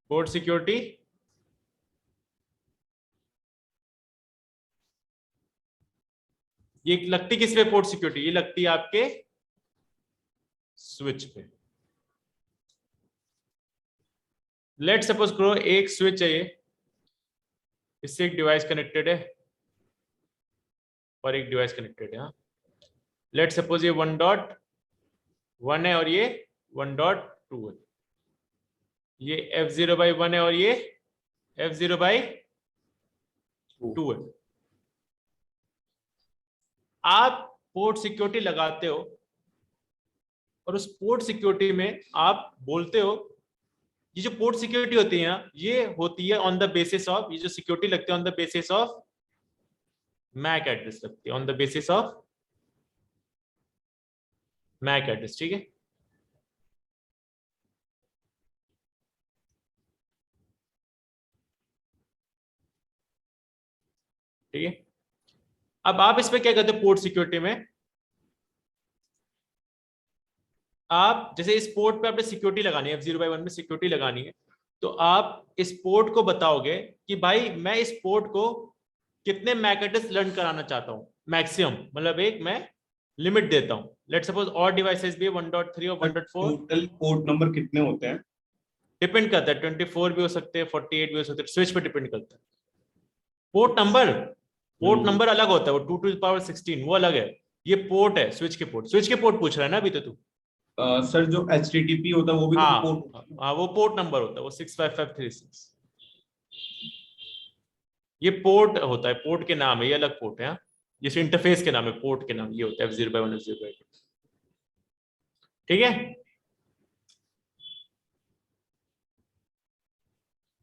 Port security, ये लगती किस पे पोर्ट सिक्योरिटी? ये लगती है आपके स्विच पे। लेट सपोज करो एक स्विच है, ये इससे एक डिवाइस कनेक्टेड है और एक डिवाइस कनेक्टेड है। लेट सपोज ये 1.1 है और ये 1.2 है। ये F0/1 है और ये F0/2 है। आप पोर्ट सिक्योरिटी लगाते हो और उस पोर्ट सिक्योरिटी में आप बोलते हो, ये जो पोर्ट सिक्योरिटी होती है ये होती है ऑन द बेसिस ऑफ, ये जो सिक्योरिटी लगती है on the basis of MAC address लगती है, on the basis of MAC address. ठीक है, ठीक है। अब आप इसमें क्या करते हो पोर्ट सिक्योरिटी में, आप जैसे इस पोर्ट पे आपने सिक्योरिटी लगानी है, F0/1 में सिक्योरिटी लगानी है, तो आप इस पोर्ट को बताओगे कि भाई मैं इस पोर्ट को कितने मैक एड्रेस लर्न कराना चाहता हूं, मैक्सिमम, मतलब एक मैं लिमिट देता हूं। लेट सपोज और डिवाइसेस भी 1.3 और 1.4। टोटल पोर्ट नंबर कितने होते हैं? डिपेंड करता है, 24 भी हो सकते हैं, 48 भी हो सकते हैं, स्विच पे डिपेंड करता है। पोर्ट नंबर अलग होता है, वो 2 to the power 16 वो अलग है। ये पोर्ट है, स्विच के पोर्ट पूछ रहा है ना अभी तो तू। सर जो HTTP होता है वो भी तो पोर्ट, हाँ वो पोर्ट नंबर होता है, वो 65536। ये पोर्ट होता है, पोर्ट के नाम है, ये अलग पोर्ट है। हाँ, जैसे इंटरफेस के नाम है, पोर्ट के नाम ये होता है F0/1 F0/2। ठीक है,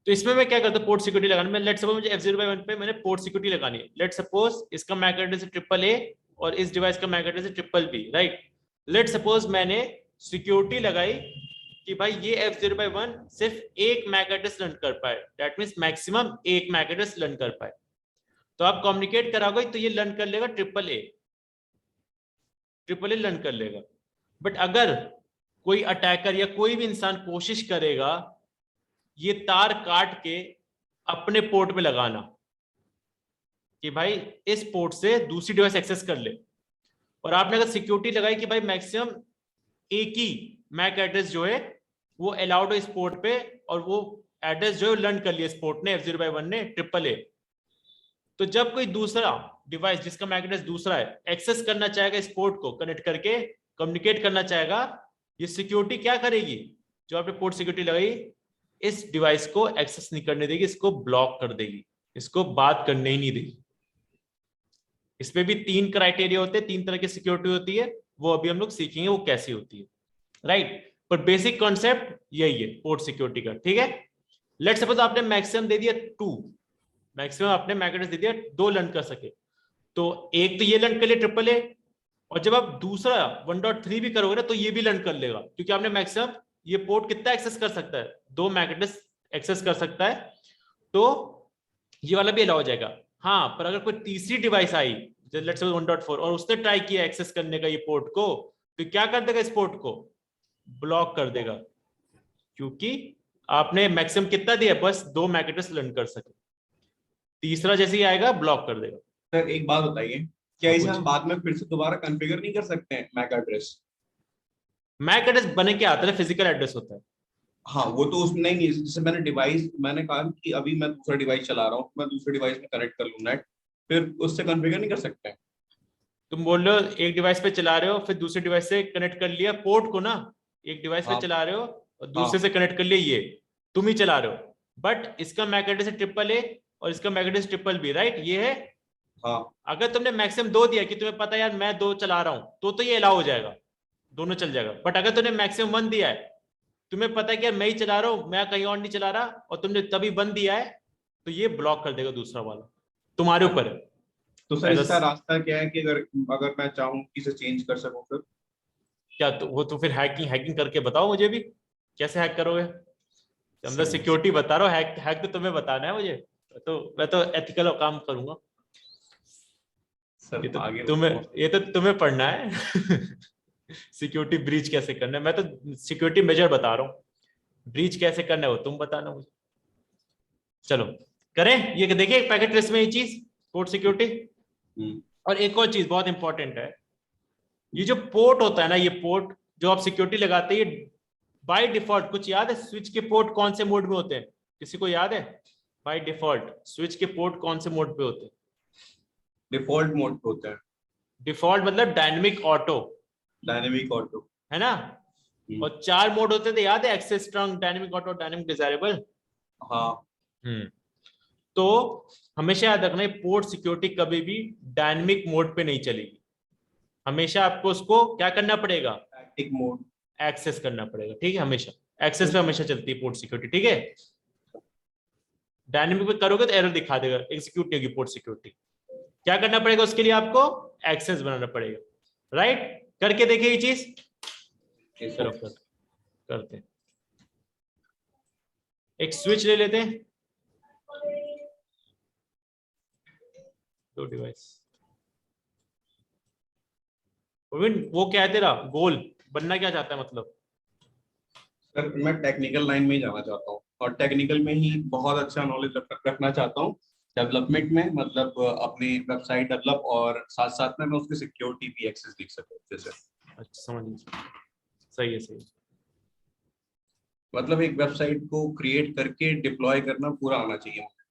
तो इसमें मैं क्या करता हूँ पोर्ट सिक्योरिटी लगाने में। लेट सपोज मुझे F0/1 पे मैंने पोर्ट सिक्योरिटी लगानी है। लेट सपोज इसका मैक एड्रेस है AAA और इस डिवाइस का मैक एड्रेस है BBB, राइट। लेट सपोज मैंने सिक्योरिटी लगाई कि भाई ये F0/1 सिर्फ एक मैक एड्रेस लर्न कर पाए, दैट मींस मैक्सिमम एक मैक एड्रेस लर्न कर पाए। तो आप कम्युनिकेट कराओगे तो ये लर्न कर लेगा AAA लर्न कर लेगा। बट अगर कोई अटैकर या कोई भी इंसान कोशिश करेगा ये तार काट के अपने पोर्ट पे लगाना कि भाई इस पोर्ट से दूसरी डिवाइस एक्सेस कर ले, और आपने अगर सिक्योरिटी लगाई कि भाई मैक्सिमम एक ही मैक एड्रेस जो है वो अलाउड है इस पोर्ट पे, और वो एड्रेस जो है लर्न कर लिया इस पोर्ट ने F0/1 ने AAA, तो जब कोई दूसरा डिवाइस जिसका मैक एड्रेस दूसरा है एक्सेस करना चाहेगा इस पोर्ट को कनेक्ट करके कम्युनिकेट करना चाहेगा, ये सिक्योरिटी क्या करेगी, जो आपने पोर्ट सिक्योरिटी लगाई इस डिवाइस को एक्सेस नहीं करने देगी, इसको ब्लॉक कर देगी, इसको बात करने ही नहीं देगी। इसमें भी 3 क्राइटेरिया होते हैं, 3 तरह की सिक्योरिटी होती है, वो अभी हम लोग सीखेंगे वो कैसी होती है, राइट। पर बेसिक कॉन्सेप्ट यही है पोर्ट सिक्योरिटी का। ठीक है, लेट सपोज आपने मैक्सिमम दे दिया 2, मैक्सिमम आपने मैक एड्रेस दे दिया 2 लर्न कर सके, तो एक तो ये लर्न कर लिया AAA, और जब आप दूसरा 1.3 भी करोगे ना तो ये भी लर्न कर लेगा, क्योंकि आपने मैक्सिमम ये पोर्ट कितना एक्सेस कर सकता है, 2 मैक एड्रेस एक्सेस कर सकता है, तो ये वाला भी अलाउ हो जाएगा। हाँ, पर अगर कोई तीसरी डिवाइस आई लेट्स सपोज 1.4 और उसने ट्राई किया एक्सेस करने का ये पोर्ट को, तो क्या कर देगा, इस पोर्ट को ब्लॉक कर देगा, क्योंकि आपने मैक्सिमम कितना दिया, बस 2 मैक एड्रेस लर्न कर सके, तीसरा जैसे ही आएगा ब्लॉक कर देगा। सर एक बात बताइए, क्या इसे हम बाद में फिर से दोबारा कॉन्फ़िगर नहीं कर सकते हैं मैक एड्रेस? मैक एड्रेस बने क्या आता है, फिजिकल एड्रेस होता है। हाँ वो तो उसमें नहीं, जैसे मैंने कहा कि अभी मैं दूसरा डिवाइस चला रहा हूँ, मैं दूसरे डिवाइस में कनेक्ट कर लूँ नेट, फिर उससे कॉन्फ़िगर नहीं कर सकते हैं? तुम बोल रहे हो एक डिवाइस पे चला रहे हो फिर दूसरे डिवाइस से कनेक्ट कर लिया पोर्ट को ना, एक डिवाइस पे चला रहे हो और दूसरे से कनेक्ट कर लिया, ये तुम ही चला रहे हो, बट इसका मैक एड्रेस है AAA और इसका मैक एड्रेस BBB, राइट, ये है। हाँ अगर तुमने मैक्सिमम 2 दिया कि तुम्हें पता है यार मैं 2 चला रहा हूं, तो ये अलाउ हो जाएगा, दोनों चल जाएगा। बट अगर तुमने मैक्सिमम 1 दिया है, तुम्हें पता है कि यार मैं ही चला रहा हूं, मैं कहीं और नहीं चला रहा, और तुमने तभी 1 दिया है, तो ये ब्लॉक कर देगा दूसरा वाला, तुम्हारे ऊपर है। तो सर इसका रास्ता क्या है कि अगर अगर मैं चाहूँ कि इसे चेंज कर सकूं फिर? क्या तो वो तो फिर हैकिंग करके बताओ मुझे भी, कैसे हैक करोगे? मतलब सिक्योरिटी बता रहा हूँ, हैक तो तुम्हें बताना है मुझे, तो मैं तो एथिकल काम करूंगा। सर आगे ये तो तुम्हें पढ़ना है सिक्योरिटी ब्रीच कैसे करना है, मैं तो सिक्योरिटी मेजर बता रहा हूँ, ब्रीच कैसे करना है वो तुम बताना मुझे। चलो करें ये, देखिए पैकेट ट्रेस में ये चीज पोर्ट सिक्योरिटी। और एक और चीज बहुत इंपॉर्टेंट है, ये जो पोर्ट होता है ना, ये पोर्ट जो आप सिक्योरिटी लगाते हैं, ये बाय डिफॉल्ट, कुछ याद है स्विच के पोर्ट कौन से मोड में होते हैं, किसी को याद है? बाय डिफॉल्ट स्विच के पोर्ट कौन से मोड पे होते हैं? डिफॉल्ट मोड पे होता है। डिफॉल्ट मतलब डायनेमिक ऑटो, डायनेमिक ऑटो है ना? और 4 मोड होते थे, याद है? Access strong, dynamic auto, dynamic desirable. हाँ। तो हमेशा याद रखना, पोर्ट सिक्योरिटी कभी भी डायनेमिक मोड पे नहीं चलेगी, हमेशा आपको उसको क्या करना पड़ेगा? स्टैटिक मोड, एक्सेस करना पड़ेगा, ठीक है? हमेशा एक्सेस पे हमेशा चलती है पोर्ट सिक्योरिटी, ठीक है? डायनेमिक पे करोगे तो एरर दिखा देगा, एग्जीक्यूट नहीं होगी पोर्ट सिक्योरिटी। क्या करना पड़ेगा उसके लिए? आपको एक्सेस बनाना पड़ेगा, राइट? करके देखिए ये चीज, चलो करते हैं। एक स्विच ले लेते हैं, 2 डिवाइस। वो क्या है तेरा गोल, बनना क्या चाहता है मतलब? सर मैं टेक्निकल लाइन में ही जाना चाहता हूँ, और टेक्निकल में ही बहुत अच्छा नॉलेज रखना चाहता हूँ डेवलपमेंट में, मतलब अपनी वेबसाइट डेवलप और साथ साथ में मैं उसकी सिक्योरिटी भी एक्सेस देख सकूँ जैसे। अच्छा समझ लीजिए, सही है सही है। मतलब एक वेबसाइट को क्रिएट करके डिप्लॉय करना पूरा आना चाहिए मुझे।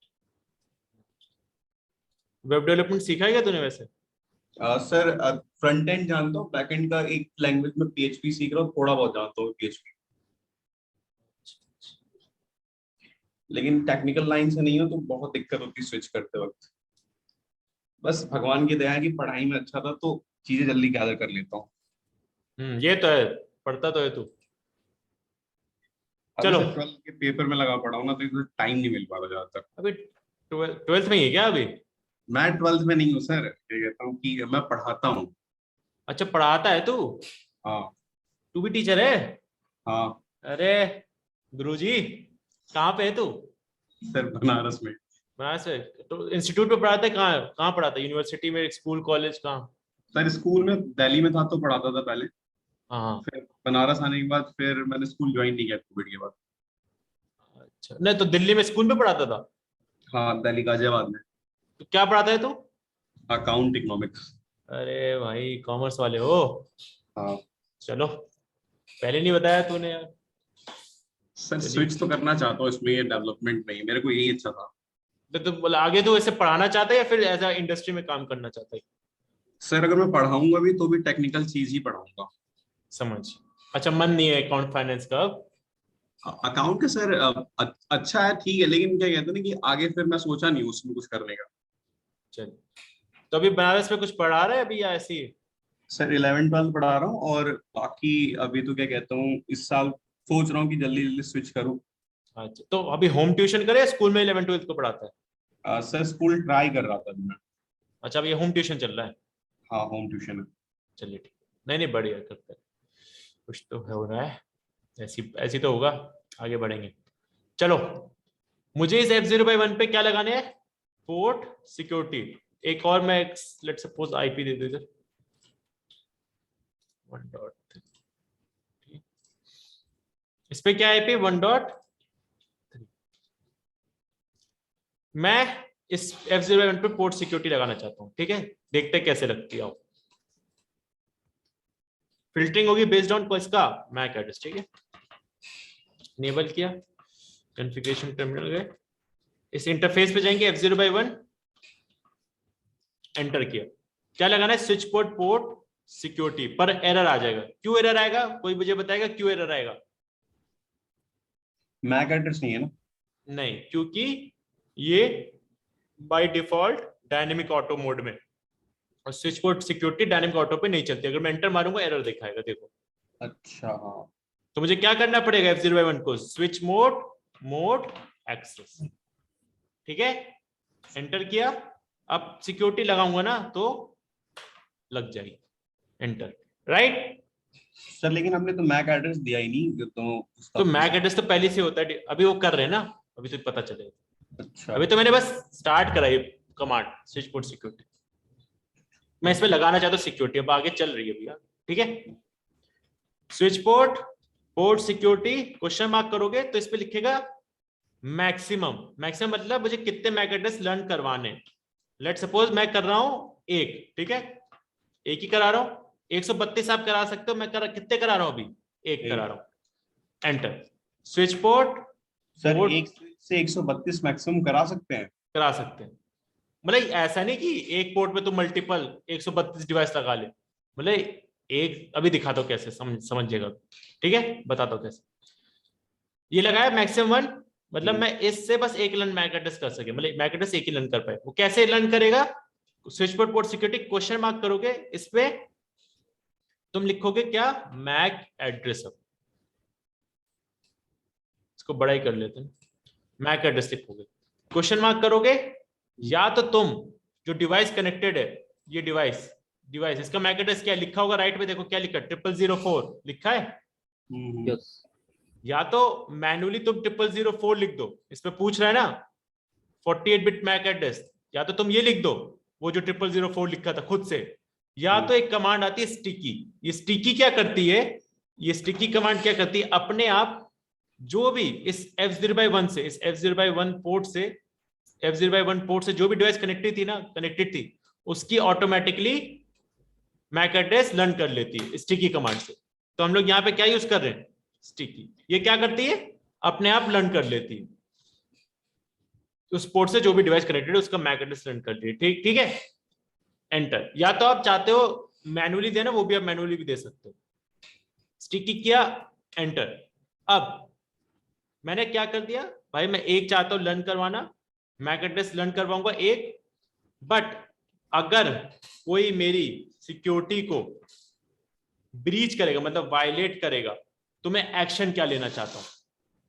वेब डेवलपमेंट सीखा है क्या तूने वैसे? सर फ्रंट एंड जानता हूँ, बैक एंड का एक लैंग्वेज में PHP सीख रहा हूँ, थोड़ा बहुत जानता हूँ PHP, लेकिन टेक्निकल लाइन से नहीं हो तो बहुत दिक्कत होती है स्विच करते वक्त। बस भगवान की दया है कि पढ़ाई में अच्छा था तो चीजें जल्दी गैदर कर लेता हूँ। ये तो है, पढ़ता तो है तू। अभी चलो सर 12th के पेपर में लगा पड़ा हूँ ना, तो इसमें टाइम नहीं मिल पा रहा ज्यादातर। अभी 12th में ही है क्या अभी? मैं 12th में नहीं हूँ सर, ये कहता हूँ कि मैं पढ़ाता हूँ। अच्छा पढ़ाता है तू? हाँ। तू भी टीचर है? हाँ अरे गुरुजी, कहाँ पे है तू? सर बनारस में। बनारस में? तो इंस्टीट्यूट पे पढ़ाता है? कहाँ कहाँ पढ़ाता है? यूनिवर्सिटी में, स्कूल, कॉलेज, कहाँ? सर स्कूल में दिल्ली में था तो पढ़ाता था पहले, हाँ। फिर बनारस आने के बाद फिर मैंने स्कूल ज्वाइन नहीं किया कोविड के बाद। अच्छा, नहीं तो दिल्ली में स्कूल में पढ़ाता था? हाँ दिल्ली गाजियाबाद में। तो क्या पढ़ाता है तू? Account economics. अरे भाई कॉमर्स वाले हो? हाँ चलो, पहले नहीं बताया तूने यार। सर चलिए, स्विच तो करना चाहता हूँ इसमें, ये डेवलपमेंट में ही मेरे को यही अच्छा था। तो बोला आगे तो ऐसे पढ़ाना चाहता है या फिर एज इंडस्ट्री में काम करना चाहता है? सर अगर मैं पढ़ाऊंगा भी तो भी टेक्निकल चीज ही पढ़ाऊंगा। समझ। अच्छा, मन नहीं है अकाउंट फाइनेंस का अब? अकाउंट का सर अच्छा है ठीक है, लेकिन क्या कहते हैं ना कि आगे फिर मैं सोचा नहीं उसमें कुछ करने का। चलिए, तो अभी बनारस में कुछ पढ़ा रहा है अभी या ऐसे ही? सर 11th 12th पढ़ा रहा हूँ, और बाकी अभी तो क्या कहता हूँ इस साल सोच रहा हूँ कि जल्दी जल्दी स्विच करूँ। अच्छा, तो अभी होम ट्यूशन करे या स्कूल में 11th 12th को पढ़ाता है? सर स्कूल ट्राई कर रहा था अभी मैं। अच्छा, अभी होम ट्यूशन चल रहा है? हाँ होम ट्यूशन है। चलिए ठीक, नहीं नहीं बढ़िया करते हैं, कुछ तो हो रहा है, ऐसी ऐसी तो होगा, आगे बढ़ेंगे। चलो, मुझे इस F0/1 पे क्या लगाने हैं? Port security. एक और मैं लेट सपोज IP दे दे इधर 1.3, इस पे क्या IP 1.3। मैं इस F0/1 पे पोर्ट सिक्योरिटी लगाना चाहता हूं, ठीक है? देखते हैं कैसे लगती है। फिल्टरिंग होगी बेस्ड ऑन इसका मैक एड्रेस, ठीक है? इनेबल किया, कॉन्फ़िगरेशन टर्मिनल गए, इस इंटरफेस पे जाएंगे, F0/1 एंटर किया। क्या लगाना है? स्विच पोर्ट पोर्ट सिक्योरिटी पर एरर आ जाएगा। क्यों एरर आएगा? कोई मुझे बताएगा क्यों एरर आएगा? मैक एड्रेस नहीं है ना? नहीं, क्योंकि ये by default dynamic auto mode में, और switch port security dynamic auto पे नहीं चलती। अगर मैं एंटर मारूंगा एरर दिखाएगा, देखो। अच्छा हाँ। तो मुझे क्या करना पड़ेगा? F0/1 को स्विच मोड मोड एक्सेस, ठीक है? एंटर किया, अब सिक्योरिटी लगाऊंगा ना तो लग जाएगी, एंटर, राइट? सर लेकिन हमने तो मैक एड्रेस दिया ही नहीं तो उसका तो मैक एड्रेस तो पहले से होता है, अभी वो कर रहे हैं ना, अभी तो पता चलेगा। अच्छा अभी तो मैंने बस स्टार्ट करा ये कमांड, स्विच पोर्ट सिक्योरिटी। मैं इसमें लगाना चाहता हूँ सिक्योरिटी, अब आगे चल रही है भैया, ठीक है। Switch port, port security, question mark करोगे तो इस पे लिखेगा मैक्सिमम। मैक्सिमम मतलब मुझे कितने मैक एड्रेस लर्न करवाने। लेट सपोज मैं कर रहा हूं एक, ठीक है, एक ही करा रहा हूं। 132 आप करा सकते हो, मैं कितने करा रहा हूं अभी? एक करा रहा हूं। Enter. Switch port, sir port एक से 132 मैक्सिमम करा सकते हैं? करा सकते हैं। मतलब ऐसा नहीं कि एक पोर्ट पे तुम मल्टीपल 132 डिवाइस लगा ले, मतलब एक, अभी दिखाता हूं कैसे, समझिएगा, ठीक है, बताता हूं कैसे। ये लगाया मैक्सिमम 1, मतलब मैं इससे बस एक लर्न मैक एड्रेस कर सके, मतलब मैक एड्रेस एक ही लर्न कर पाए। वो कैसे लर्न करेगा? Switch port, port security, question mark करोगे, इस पे तुम लिखोगे क्या? MAC address. इसको बड़ा ही कर लेते हैं, मैक एड्रेस लिखोगे, क्वेश्चन मार्क करोगे। या तो तुम जो डिवाइस कनेक्टेड है, ये डिवाइस, डिवाइस इसका मैक एड्रेस क्या लिखा होगा? राइट में देखो क्या लिखा है, 0004 लिखा है। यस। या तो मैन्युअली तुम 0004 लिख दो, इस पे पूछ रहा है ना 48 बिट मैक एड्रेस, या तो तुम ये लिख दो वो जो 0004 लिखा था खुद से, या तो एक कमांड आती है स्टिकी। ये स्टिकी क्या करती है? ये स्टिकी कमांड क्या करती है? अपने आप जो भी इस F0/1 से, इस F0/1 पोर्ट से, F0/1 पोर्ट से जो भी डिवाइस कनेक्टेड थी ना, कनेक्टेड थी, उसकी ऑटोमेटिकली मैक एड्रेस लर्न कर लेती है स्टिकी कमांड से। तो हम लोग यहाँ पे क्या यूज कर रहे हैं? स्टिकी। ये क्या करती है? अपने आप लर्न कर लेती है उस पोर्ट से जो भी डिवाइस कनेक्टेड है उसका मैक एड्रेस लर्न कर लिया, ठीक, ठीक है। एंटर। या तो आप चाहते हो मैन्युअली देना, वो भी आप मैन्युअली भी दे सकते हो। स्टिकी किया, एंटर। अब मैंने क्या कर दिया भाई, मैं एक चाहता हूं लर्न करवाना, मैक एड्रेस लर्न करवाऊंगा एक, बट अगर कोई मेरी सिक्योरिटी को ब्रीच करेगा, मतलब वायलेट करेगा, तो मैं एक्शन क्या लेना चाहता हूं।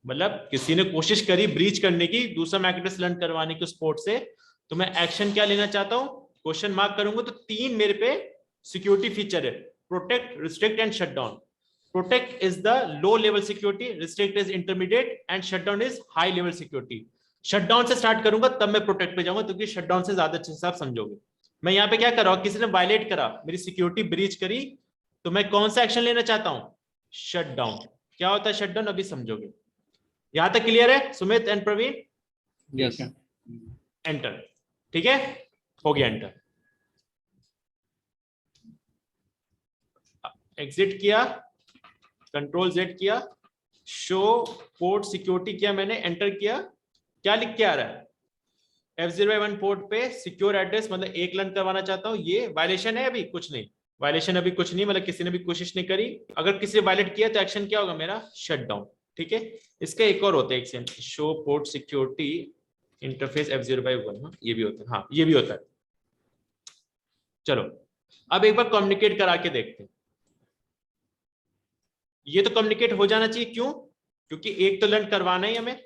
मतलब किसी ने कोशिश करी ब्रीच करने की, दूसरा मैक एड्रेस लर्न करवाने की उस पोर्ट से, तो मैं एक्शन क्या लेना चाहता हूं, क्वेश्चन मार्क करूंगा। तो 3 मेरे पे सिक्योरिटी फीचर है, protect, restrict and shut down. Protect is the low level security, restrict is intermediate and shut down is high level security. Shut down से स्टार्ट करूंगा तब मैं प्रोटेक्ट पे जाऊंगा, क्योंकि शट डाउन से ज्यादा अच्छे से आप समझोगे। मैं यहाँ पे क्या कर रहा हूं, किसी ने वायलेट करा, मेरी सिक्योरिटी ब्रीच करी, तो मैं कौन सा एक्शन लेना चाहता हूं? Shut down. क्या होता है शट डाउन, अभी समझोगे। यहां तक क्लियर है Sumit and Praveen? Yes. Enter. ठीक है, हो गया एंटर। एग्जिट किया, कंट्रोल Z किया, शो पोर्ट सिक्योरिटी किया मैंने, एंटर किया। क्या लिख के आ रहा है? F0/1 पोर्ट पे सिक्योर एड्रेस, मतलब एक लर्न करवाना चाहता हूं। ये वायलेशन है? अभी कुछ नहीं, वायलेशन अभी कुछ नहीं, मतलब किसी ने भी कोशिश नहीं करी। अगर किसी ने वायलेट किया तो एक्शन क्या होगा मेरा? शट डाउन, ठीक है। इसका एक और होता है, show port security interface F0/1, हाँ ये भी होता है, हाँ ये भी होता है। चलो अब एक बार कम्युनिकेट करा के देखते हैं। ये तो कम्युनिकेट हो जाना चाहिए, क्यों? क्योंकि एक तो लर्न करवाना ही हमें,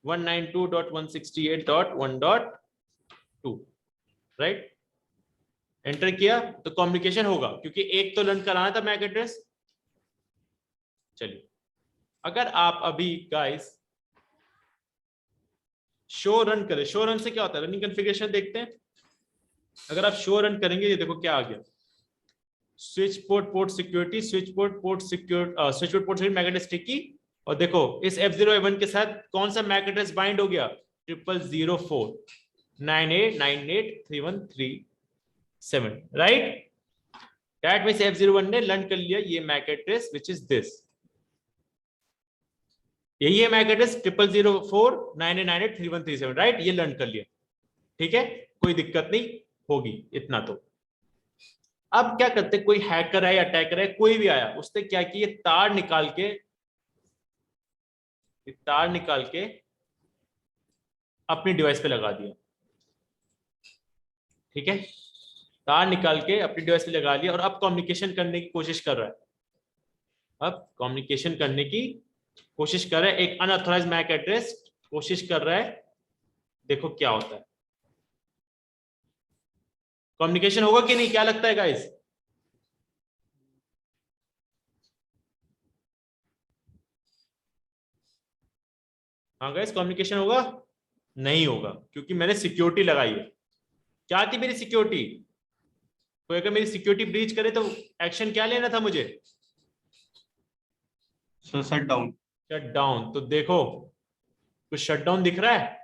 192.168.1.2, राइट। एंटर किया तो कम्युनिकेशन होगा, क्योंकि एक तो लर्न कराना था मैक एड्रेस। चलिए अगर आप अभी गाइस शो रन करें, शो रन से क्या होता है, रनिंग कॉन्फ़िगरेशन देखते हैं। अगर आप शो रन करेंगे, ये देखो क्या आ गया, switch port, port security, switch port, port secure, switch port, port MAC address sticky. और देखो इस F0/1 के साथ कौन सा मैक एड्रेस बाइंड हो गया? 004989831337, राइट। दैट मींस F0/1 ने लर्न कर लिया ये MAC address which is this, यही है मैक एड्रेस 004989831337, राइट। ये लर्न कर लिया, ठीक है, कोई दिक्कत नहीं होगी, इतना तो। अब क्या करते, कोई हैकर है, अटैकर है, कोई भी आया, उसने क्या किया, तार निकाल के अपनी डिवाइस पे लगा दिया, ठीक है। तार निकाल के अपनी डिवाइस पे लगा लिया और अब कम्युनिकेशन करने की कोशिश कर रहा है। अब कम्युनिकेशन करने की कोशिश कर रहा है, एक अनऑथराइज्ड मैक एड्रेस कोशिश कर रहा है। देखो क्या होता है, कम्युनिकेशन होगा कि नहीं, क्या लगता है गाइस? हाँ गाइस, कम्युनिकेशन होगा? नहीं होगा, क्योंकि मैंने सिक्योरिटी लगाई है। क्या थी मेरी सिक्योरिटी? कोई अगर मेरी सिक्योरिटी ब्रीच करे तो एक्शन क्या लेना था मुझे? Sir shut down. Shut down. तो देखो कुछ शट डाउन दिख रहा है?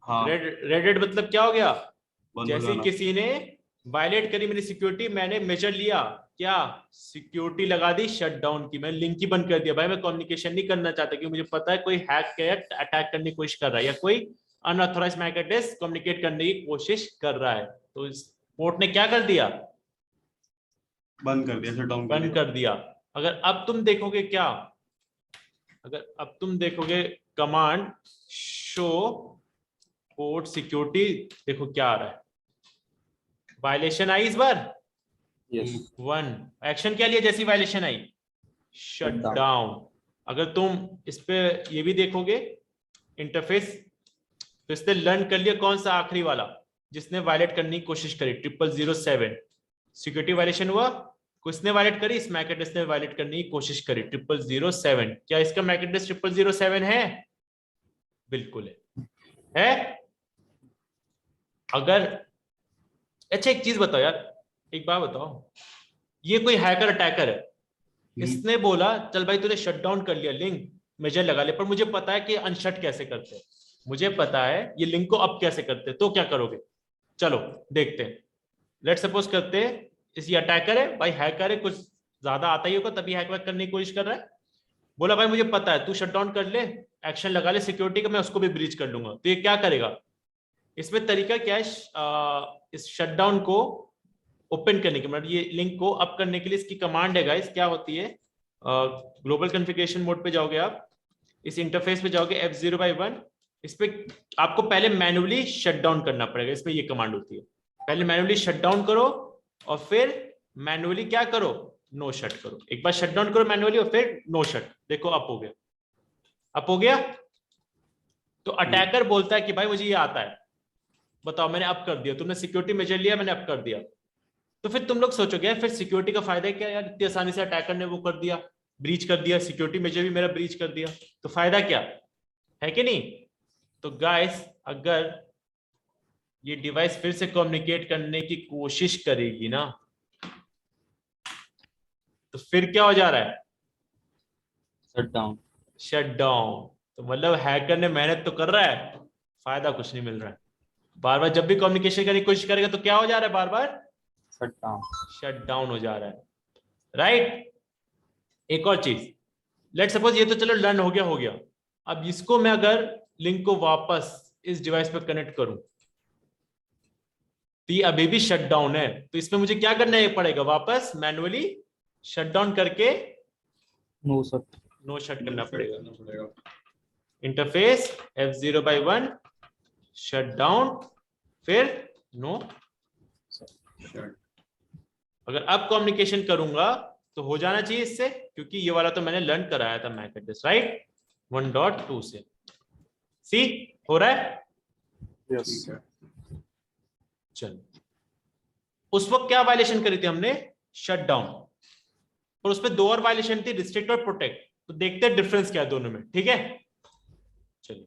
हाँ, रेडेड मतलब क्या हो गया? बंद हो जैसे जाना। किसी ने वायलेट करी मेरी सिक्योरिटी, मैंने मेजर लिया, क्या सिक्योरिटी लगा दी शट डाउन की, मैंने लिंक ही बंद कर दिया। भाई मैं कम्युनिकेशन नहीं करना चाहता क्योंकि मुझे पता है कोई हैक किया, अटैक करने की कोशिश कर रहा है या कोई अनऑथराइज्ड मैक एड्रेस कम्युनिकेट करने की कोशिश कर रहा है। तो इस पोर्ट ने क्या कर दिया? बंद कर दिया, शट डाउन कर बंद दिया। कर दिया। अगर अब तुम देखोगे क्या, अगर अब तुम देखोगे कमांड शो पोर्ट सिक्योरिटी, देखो क्या आ रहा है, वायलेशन आई इस बार यस, 1, एक्शन क्या लिया जैसी वायलेशन आई? Shut down. डाउन। अगर तुम इस पे ये भी देखोगे इंटरफेस, तो इसने लर्न कर लिया कौन सा आखिरी वाला जिसने वायलेट करने की कोशिश करी, 0007 सिक्योरिटी वायलेशन हुआ, किसने वायलेट करी? इस मैक एड्रेस ने वायलेट करने की कोशिश करी 0007। क्या इसका मैक एड्रेस 0007 है? बिल्कुल है। अगर अच्छा एक चीज बताओ यार, एक बात बताओ, ये कोई हैकर अटैकर है, इसने बोला चल भाई तूने शट डाउन कर लिया, लिंक मेजर लगा ले, पर मुझे पता है कि अनशट कैसे करते हैं, मुझे पता है ये लिंक को अप कैसे करते हैं, तो क्या करोगे? चलो देखते हैं। लेट सपोज करते हैं इस ये अटैकर है भाई, हैकर है, कुछ ज्यादा आता ही होगा तभी हैक वैक करने की कोशिश कर रहा है। बोला भाई मुझे पता है तू शट डाउन कर ले, एक्शन लगा ले सिक्योरिटी का, मैं उसको भी ब्रीच कर लूंगा। तो ये क्या करेगा? इसमें तरीका क्या है, इस शटडाउन को ओपन करने के, मतलब ये लिंक को अप करने के लिए इसकी कमांड है गाइस, क्या होती है? ग्लोबल कॉन्फ़िगरेशन मोड पे जाओगे आप, इस इंटरफेस पे जाओगे F0/1, इस पे आपको पहले मैन्युअली शट डाउन करना पड़ेगा, इसमें ये कमांड होती है, पहले मैन्युअली शट डाउन करो और फिर मैन्युअली क्या करो, नो शट करो। एक बार शट डाउन करो मैन्युअली और फिर नो शट, देखो अप हो गया, अप हो गया। तो अटैकर बोलता है कि भाई मुझे ये आता है, बताओ मैंने अप कर दिया, तुमने सिक्योरिटी मेजर लिया मैंने अप कर दिया। तो फिर तुम लोग सोचोगे फिर सिक्योरिटी का फायदा क्या यार, इतनी आसानी से अटैकर ने वो कर दिया, ब्रीच कर दिया, सिक्योरिटी मेजर भी मेरा ब्रीच कर दिया, तो फायदा क्या है कि नहीं? तो गाइस अगर ये डिवाइस फिर से कम्युनिकेट करने की कोशिश करेगी ना, तो फिर क्या हो जा रहा है? Shut down. Shut down. तो मतलब हैकर ने मेहनत तो कर रहा है, फायदा कुछ नहीं मिल रहा है। बार बार जब भी कम्युनिकेशन करने की कोशिश करेगा तो क्या हो जा रहा है? बार बार शट डाउन। शट डाउन हो जा रहा है, राइट? एक और चीज, लेट सपोज ये तो चलो लर्न हो गया, हो गया। अब इसको मैं अगर लिंक को वापस इस डिवाइस पर कनेक्ट करूं तो ये अभी भी शट डाउन है, तो इसमें मुझे क्या करना है पड़ेगा? वापस मैन्युअली शट डाउन करके नो शट। नो शट करना पड़ेगा। इंटरफेस F0/1 शट डाउन फिर नो। अगर अब कम्युनिकेशन करूंगा तो हो जाना चाहिए इससे, क्योंकि ये वाला तो मैंने लर्न कराया था मैक एड्रेस, राइट? 1.2 से। सी हो रहा है? यस। चलो, उस वक्त क्या वायलेशन करी थी हमने? Shut down. और उसमें दो और वायलेशन थी, रिस्ट्रिक्ट और प्रोटेक्ट। तो देखते हैं डिफरेंस क्या है दोनों में, ठीक है? चलिए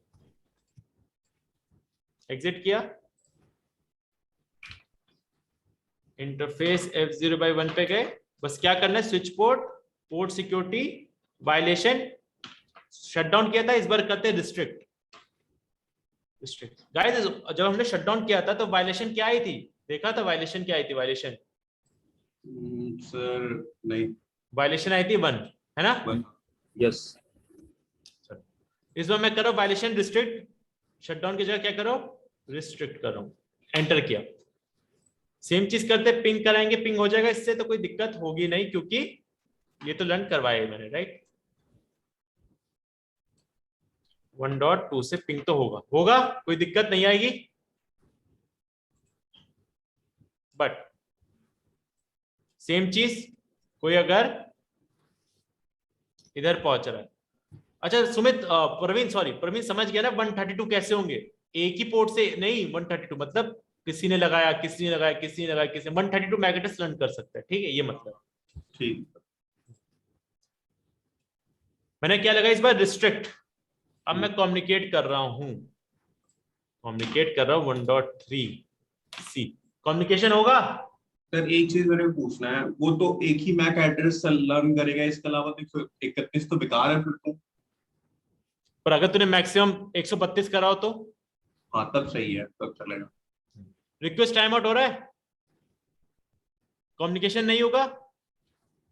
एग्जिट किया, इंटरफेस F0/1 पे गए, बस क्या करना है, switch port, port security, violation, shutdown किया था, इस बार करते हैं रिस्ट्रिक्ट। रिस्ट्रिक्ट गाइस, जब हमने शटडाउन किया था तो वायलेशन क्या आई थी? देखा था वायलेशन क्या आई थी? वायलेशन सर नहीं, वायलेशन आई थी 1, है ना? यस। इस बार मैं कर रहा हूं वायलेशन रिस्ट्रिक्ट, शटडाउन की जगह क्या करो, रिस्ट्रिक्ट कर रहा हूं, एंटर किया। सेम चीज करते, पिंग कराएंगे, पिंग हो जाएगा, इससे तो कोई दिक्कत होगी नहीं क्योंकि ये तो लर्न करवाया मैंने, राइट? 1.2 से पिंग तो होगा, होगा, कोई दिक्कत नहीं आएगी। बट सेम चीज कोई अगर इधर पहुंच रहा है, अच्छा सुमित, प्रवीण, सॉरी प्रवीण, समझ गया ना 132 कैसे होंगे? एक ही पोर्ट से नहीं, 132 मतलब किसी ने लगाया, किसी ने लगाया, किसी ने लगाया, किसी ने 132 मैगनेट्स लर्न कर सकता है, ठीक है? ये मतलब ठीक। मैंने क्या लगा इस बार, रिस्ट्रिक्ट। अब मैं कम्युनिकेट कर रहा हूं, कम्युनिकेट कर रहा हूं 1.3, सी। कम्युनिकेशन होगा? सर एक चीज मेरे को पूछना है, वो तो एक ही मैक एड्रेस लर्न करेगा, इसके अलावा तो 131 तो बेकार है फिर तो। पर अगर तूने मैक्सिमम 132 कराओ तो हाँ तब सही है, तब चलेगा। रिक्वेस्ट टाइम आउट हो रहा है, कम्युनिकेशन नहीं होगा।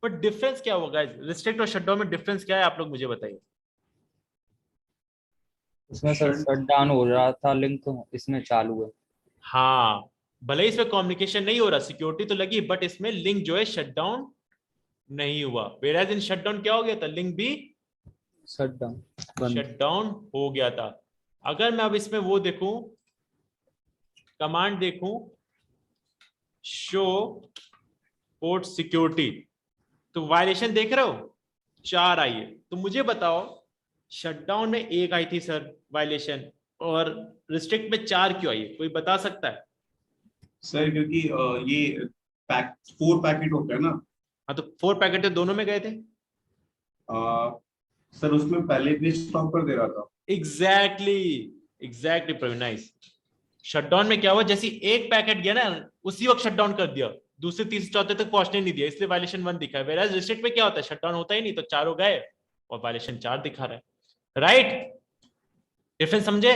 बट डिफरेंस क्या होगा रिस्ट्रिक्ट और शटडाउन में? डिफरेंस क्या है आप लोग मुझे बताइए। इसमें सर शट डाउन हो रहा था लिंक, इसमें चालू है। हाँ, भले ही इसमें कम्युनिकेशन नहीं हो रहा, सिक्योरिटी तो लगी, बट इसमें लिंक जो है शटडाउन नहीं हुआ। वेराज इन शटडाउन क्या हो गया था, लिंक भी शट डाउन बंद। शटडाउन हो गया था। अगर मैं अब इसमें वो देखूं, कमांड देखूं, शो पोर्ट सिक्योरिटी, तो वायलेशन देख रहे हो 4 आई है। तो मुझे बताओ शटडाउन में 1 आई थी सर वायलेशन, और रिस्ट्रिक्ट में 4 क्यों आई है? कोई बता सकता है? सर क्योंकि ये 4 पैकेट होते हैं ना। हाँ, तो 4 पैकेट दोनों में गए थे। सर उसमें पहले भी स्टॉप कर दे रहा था। Exactly, exactly Praveen, nice. Shutdown में क्या हुआ, जैसे एक पैकेट गया ना उसी वक्त शटडाउन कर दिया, दूसरे तीसरे चौथे तक पहुंचने नहीं दिया, इसलिए वायलेशन 1 दिखा है। वेराज रिस्ट्रिक्ट में क्या होता है, शटडाउन होता ही नहीं, तो चारों गए और वायलेशन 4 दिखा रहा है। राइट, डिफरेंस समझे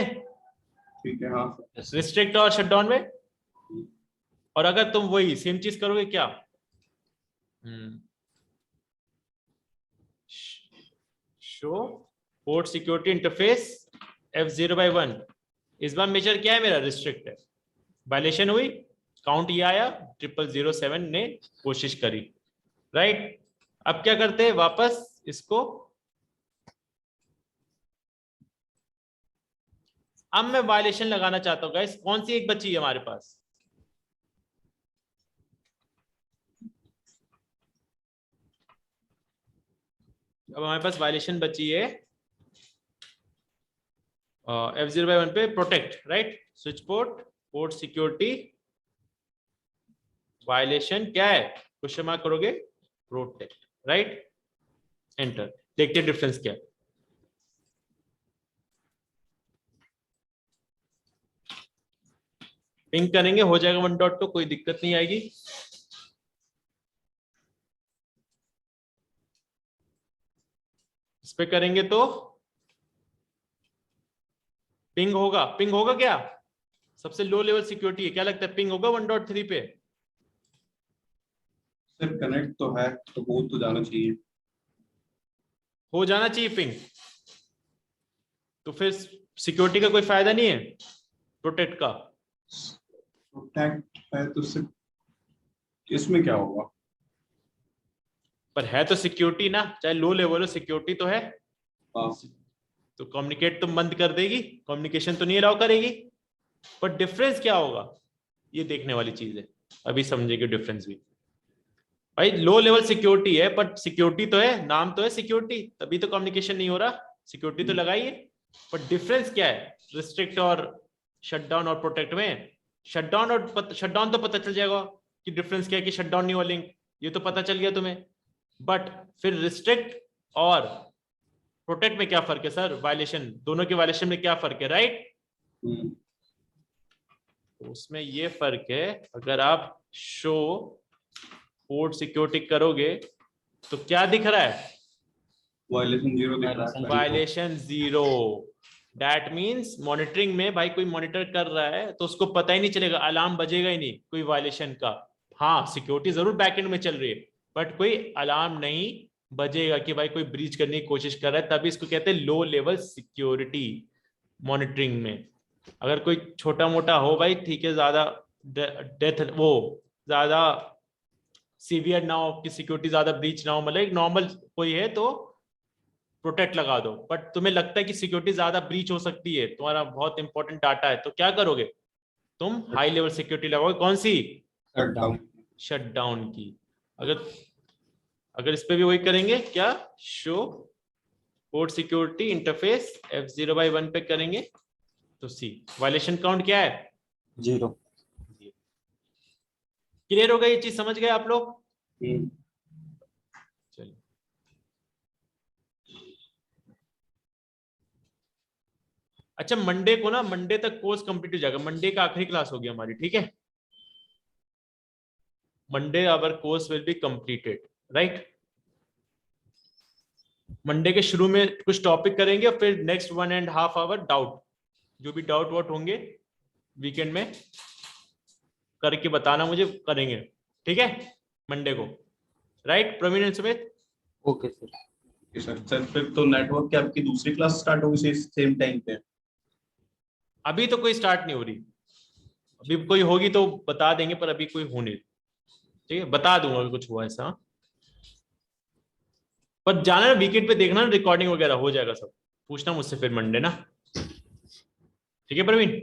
ठीक है, हाँ सर। रिस्ट्रिक्ट और शटडाउन में? और अगर तुम वही सेम चीज करोगे क्या, show port security interface F0/1, इस बार मेजर क्या है मेरा, रिस्ट्रिक्ट है। वायलेशन हुई, काउंट ये आया, 0007 ने कोशिश करी। राइट, अब क्या करते हैं, वापस इसको, अब मैं वायलेशन लगाना चाहता हूं गाइस, कौन सी एक बची है हमारे पास, अब हमारे पास वायलेशन बची है F0/1 पे, protect. Right, switch port port security violation क्या है, क्वेश्चन मार्क करोगे, प्रोटेक्ट। राइट, एंटर, देखते डिफरेंस क्या है। पिंग करेंगे हो जाएगा 1.2, कोई दिक्कत नहीं आएगी। इस पे करेंगे तो पिंग होगा, पिंग होगा क्या, सबसे लो लेवल सिक्योरिटी है, क्या लगता है पिंग होगा 1.3 पे? सर कनेक्ट तो है, तो हो तो जाना चाहिए। हो जाना चाहिए पिंग, तो फिर सिक्योरिटी का कोई फायदा नहीं है प्रोटेक्ट का। प्रोटेक्ट है तो सिर्फ इसमें क्या होगा? पर है तो सिक्योरिटी ना, चाहे लो लेवल हो, सिक्योरिटी तो है। हाँ। तो कम्युनिकेट तो बंद कर देगी, कम्युनिकेशन तो नहीं अलाउ करेगी। पर डिफरेंस क्या होगा, ये देखने वाली चीज है, अभी समझेंगे डिफरेंस भी। भाई लो लेवल सिक्योरिटी है, पर सिक्योरिटी तो है, नाम तो है सिक्योरिटी, तभी तो कम्युनिकेशन नहीं हो रहा, सिक्योरिटी तो लगाइए। पर डिफरेंस क्या है रिस्ट्रिक्ट और शटडाउन और प्रोटेक्ट में? शटडाउन और शटडाउन तो पता चल जाएगा कि डिफरेंस क्या है, कि शटडाउन नहीं हुआ लिंक, ये तो पता चल गया तुम्हें। बट फिर रिस्ट्रिक्ट और प्रोटेक्ट में क्या फर्क है सर, वायलेशन, दोनों के वायलेशन में क्या फर्क है, राइट? तो उसमें ये फर्क है, अगर आप शो पोर्ट सिक्योरिटी करोगे तो क्या दिख रहा है, वायलेशन 0 दिख रहा है। वायलेशन 0। दैट मीन्स मॉनिटरिंग में भाई कोई मॉनिटर कर रहा है तो उसको पता ही नहीं चलेगा, अलार्म बजेगा ही नहीं कोई वायलेशन का। हाँ सिक्योरिटी जरूर बैकएंड में चल रही है, बट कोई अलार्म नहीं बजेगा कि भाई कोई ब्रीच करने की कोशिश कर रहा है, तभी इसको कहते हैं लो लेवल सिक्योरिटी मॉनिटरिंग में। अगर कोई छोटा मोटा हो भाई ठीक है, ज्यादा डेथ वो ज्यादा सीवियर ना हो, कि सिक्योरिटी ज्यादा ब्रीच ना हो, मतलब एक नॉर्मल कोई है तो प्रोटेक्ट लगा दो। बट तुम्हें लगता है कि सिक्योरिटी ज्यादा ब्रीच हो सकती है, तुम्हारा बहुत इंपॉर्टेंट डाटा है, तो क्या करोगे, तुम हाई लेवल सिक्योरिटी लगाओगे, कौन सी, शट डाउन की। अगर अगर इस पे भी वही करेंगे क्या, show port security interface F0/1 पे करेंगे तो सी, वायलेशन काउंट क्या है, 0। क्लियर हो गया, ये चीज समझ गए आप लोग? चलिए, अच्छा मंडे को ना, मंडे तक कोर्स कंप्लीट हो जाएगा, मंडे का आखिरी क्लास होगी हमारी, ठीक है। Monday our course will be completed, right. Monday के शुरू में कुछ टॉपिक करेंगे और फिर नेक्स्ट 1.5 आवर डाउट, जो भी डाउट वाउट होंगे वीकेंड में करके बताना मुझे, करेंगे, ठीक है, मंडे को, right Praveen and Sumit. Okay sir. Sir फिर तो नेटवर्क की आपकी दूसरी क्लास स्टार्ट होगी सेम टाइम पे? अभी तो कोई स्टार्ट नहीं हो रही, अभी कोई होगी तो बता देंगे, पर अभी कोई हो नहीं, ठीक है, बता दूंगा अभी कुछ हुआ ऐसा। पर जाना ना वीकेंड पे, देखना रिकॉर्डिंग वगैरह हो जाएगा सब, पूछना मुझसे फिर मंडे ना, ठीक है प्रवीण।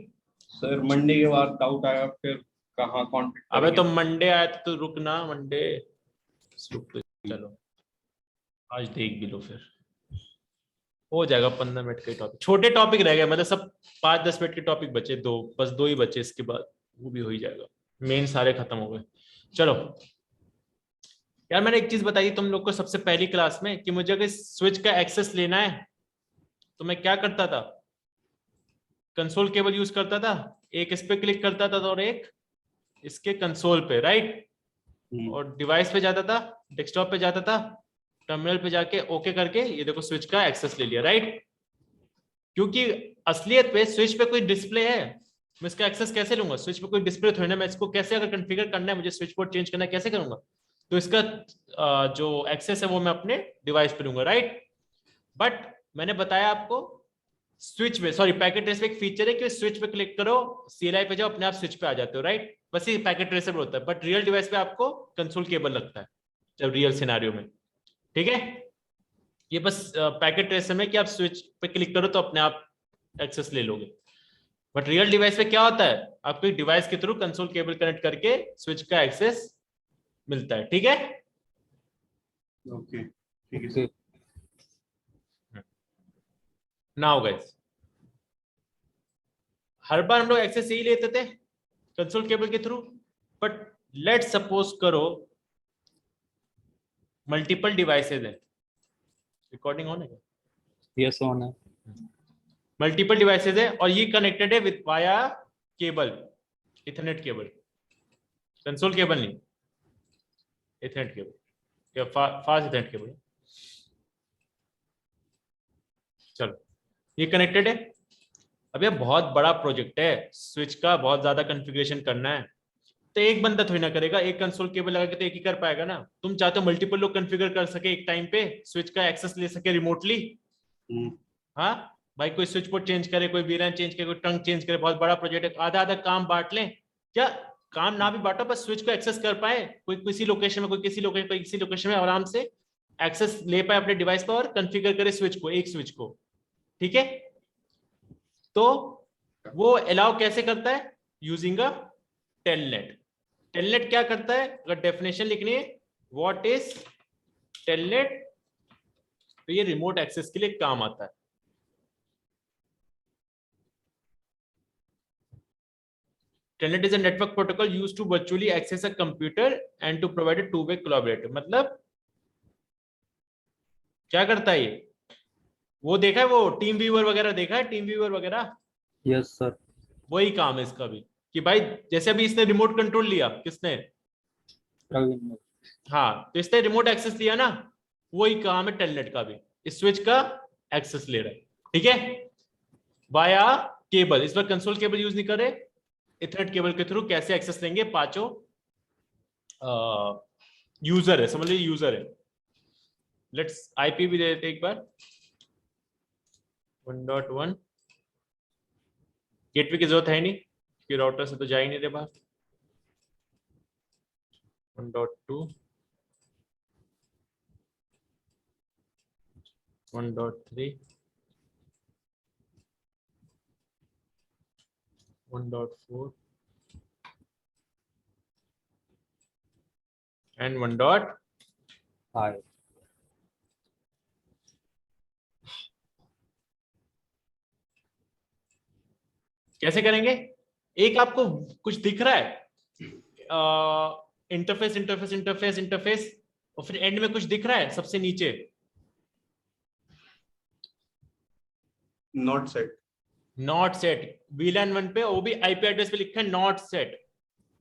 सर मंडे के बाद डाउट आया फिर कहाँ कॉन्टेक्ट अबे करेंगे? तो मंडे आया तो रुकना, मंडे चलो आज देख भी लो, फिर हो जाएगा 15 मिनट के टॉपिक, छोटे टॉपिक रह गए, मतलब सब 5-10 मिनट के टॉपिक बचे, बस दो ही बचे, इसके बाद वो भी हो ही जाएगा, मेन सारे खत्म हो गए। चलो यार, मैंने एक चीज बताई तुम लोग को सबसे पहली क्लास में कि मुझे अगर स्विच का एक्सेस लेना है तो मैं क्या करता था, कंसोल केबल यूज करता था, एक इस पे क्लिक करता था और एक इसके कंसोल पे, राइट, और डिवाइस पे जाता था, डेस्कटॉप पे जाता था, टर्मिनल पे जाके ओके करके ये देखो स्विच का एक्सेस ले लिया, राइट। क्योंकि असलियत पे स्विच पे कोई डिस्प्ले है, मैं इसका एक्सेस कैसे लूंगा, स्विच पे कोई डिस्प्ले थोड़ी ना, मैं इसको कैसे अगर कॉन्फ़िगर करना है, मुझे स्विच पोर्ट चेंज करना है, कैसे करूंगा, तो इसका जो एक्सेस है वो मैं अपने डिवाइस पे लूंगा, राइट। बट मैंने बताया आपको स्विच पे, सॉरी पैकेट ट्रेस पे एक फीचर है कि स्विच पे क्लिक करो, CLI पे जाओ, अपने आप स्विच पे आ जाते हो, राइट, बस ये पैकेट ट्रेसर होता है, बट रियल डिवाइस पे आपको कंसोल केबल लगता है जब रियल सिनेरियो में, ठीक है। ये बस पैकेट ट्रेसर में कि आप स्विच पे क्लिक करो तो अपने आप एक्सेस ले लोगे, बट रियल डिवाइस पे क्या होता है, आपको डिवाइस के थ्रू कंसोल केबल कनेक्ट करके स्विच का एक्सेस मिलता है, ठीक है। ओके ठीक है सर। नाउ गाइस, हर बार हम लोग एक्सेस यही लेते थे कंसोल केबल के थ्रू, बट लेट सपोज करो मल्टीपल डिवाइसेज है, रिकॉर्डिंग ऑन है, यस ऑन है। मल्टीपल डिवाइसेज है और ये कनेक्टेड है with via cable, Ethernet cable, console cable नहीं, इथरनेट केबल या फास्ट इथरनेट केबल। चलो ये कनेक्टेड है, अब ये बहुत बड़ा प्रोजेक्ट है, स्विच का बहुत ज्यादा कॉन्फ़िगरेशन करना है, तो एक बंदा थोड़ी ना करेगा, एक कंसोल केबल लगा के तो एक ही कर पाएगा ना, तुम चाहते हो मल्टीपल लोग कॉन्फ़िगर कर सके एक टाइम पे, स्विच का एक्सेस ले सके रिमोटली, हाँ भाई, कोई स्विच पोर्ट चेंज करे, कोई वीलैन चेंज करे, कोई ट्रंक चेंज करे, बहुत बड़ा प्रोजेक्ट है, आधा आधा काम बांट लें, क्या काम ना भी बांटो, बस स्विच को एक्सेस कर पाए, कोई किसी लोकेशन में, कोई किसी लोकेशन, कोई किसी लोकेशन में आराम से एक्सेस ले पाए अपने डिवाइस पर और कॉन्फ़िगर करे स्विच को, एक स्विच को, ठीक है। तो वो अलाउ कैसे करता है, यूजिंग अ टेलनेट। टेलनेट क्या करता है, अगर डेफिनेशन लिखनी है, व्हाट इज टेलनेट, तो ये रिमोट एक्सेस के लिए काम आता है। Telnet is a network protocol used to virtually access a computer and to provide a two-way collaborator। मतलब क्या करता है ये, वो देखा है, वो टीम व्यूअर वगैरह देखा है, टीम व्यूअर वगैरह, यस सर। वही काम है इसका भी, कि भाई जैसे अभी इसने रिमोट कंट्रोल लिया, किसने, प्रवीण ने। हाँ, तो इसने रिमोट एक्सेस लिया ना, वही काम है टेलनेट का भी, इस स्विच का एक्सेस ले रहा है, ठीक है, वाया केबल, इस बार कंसोल केबल यूज नहीं करे, इथरनेट केबल के थ्रू कैसे एक्सेस लेंगे, पांचों यूजर है, समझ लीजिए यूजर है। लेट्स आईपी भी दे देते एक बार, 1.1, गेटवे की जरूरत है नहीं कि राउटर से तो जा ही नहीं रहे बाहर, 1.2, 1.3, 1.4 and 1.5। कैसे करेंगे, एक आपको कुछ दिख रहा है, इंटरफेस इंटरफेस इंटरफेस इंटरफेस, और फिर एंड में कुछ दिख रहा है सबसे नीचे, not set. Not set, VLAN 1 पे वो भी आईपी एड्रेस पे लिखा है नॉट सेट,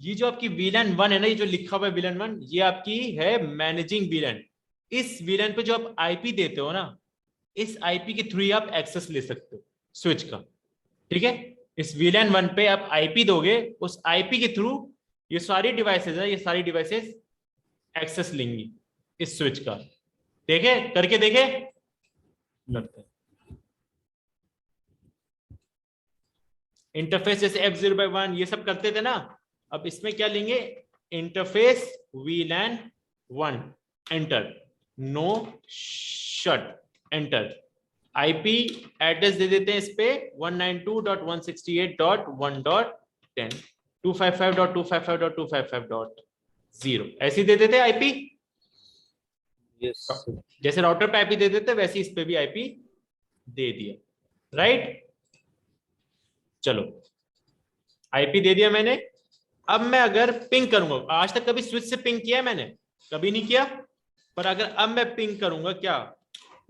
ये जो आपकी VLAN 1 है ना, ये जो लिखा हुआ है VLAN 1, ये आपकी है मैनेजिंग VLAN। इस VLAN पे जो आप आईपी देते हो ना, इस आईपी के थ्रू ही आप एक्सेस ले सकते हो स्विच का। ठीक है, इस VLAN 1 पे आप आईपी दोगे, उस आईपी के थ्रू ये सारी डिवाइसेस है, ये सारी डिवाइसेस एक्सेस लेंगी इस स्विच का। देखे, करके देखे लगता है। इंटरफेस जैसे F0/1 ये सब करते थे ना, अब इसमें क्या लेंगे, interface VLAN 1 enter, no shut enter, IP address दे देते हैं इस पे 192.168.1.10 255.255.255.0 ऐसे ही दे देते आईपी। यस जैसे राउटर पे आईपी दे देते वैसे इस पे भी आईपी दे दिया, राइट। चलो आईपी दे दिया मैंने। अब मैं अगर पिंग करूंगा, आज तक कभी स्विच से पिंग किया है मैंने? कभी नहीं किया। पर अगर अब मैं पिंग करूंगा क्या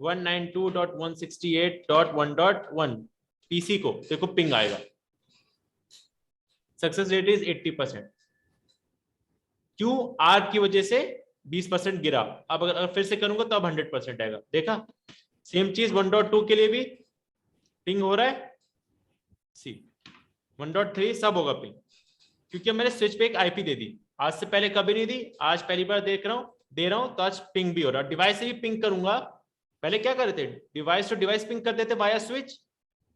192.168.1.1 पीसी को, देखो पिंग आएगा, सक्सेस रेट इज 80%। क्यों? आर की वजह से 20% गिरा। अब अगर फिर से करूंगा तो अब 100% आएगा। देखा, सेम चीज 1.2 के लिए भी पिंग हो रहा है, सी 1.3 सब होगा पिंग, क्योंकि मैंने स्विच पे एक आईपी दे दी। आज से पहले कभी नहीं दी, आज पहली बार दे रहा हूं तो आज पिंग भी हो रहा है। डिवाइस से भी पिंग करूंगा। पहले क्या कर रहे थे, डिवाइस टू डिवाइस पिंग कर देते via switch,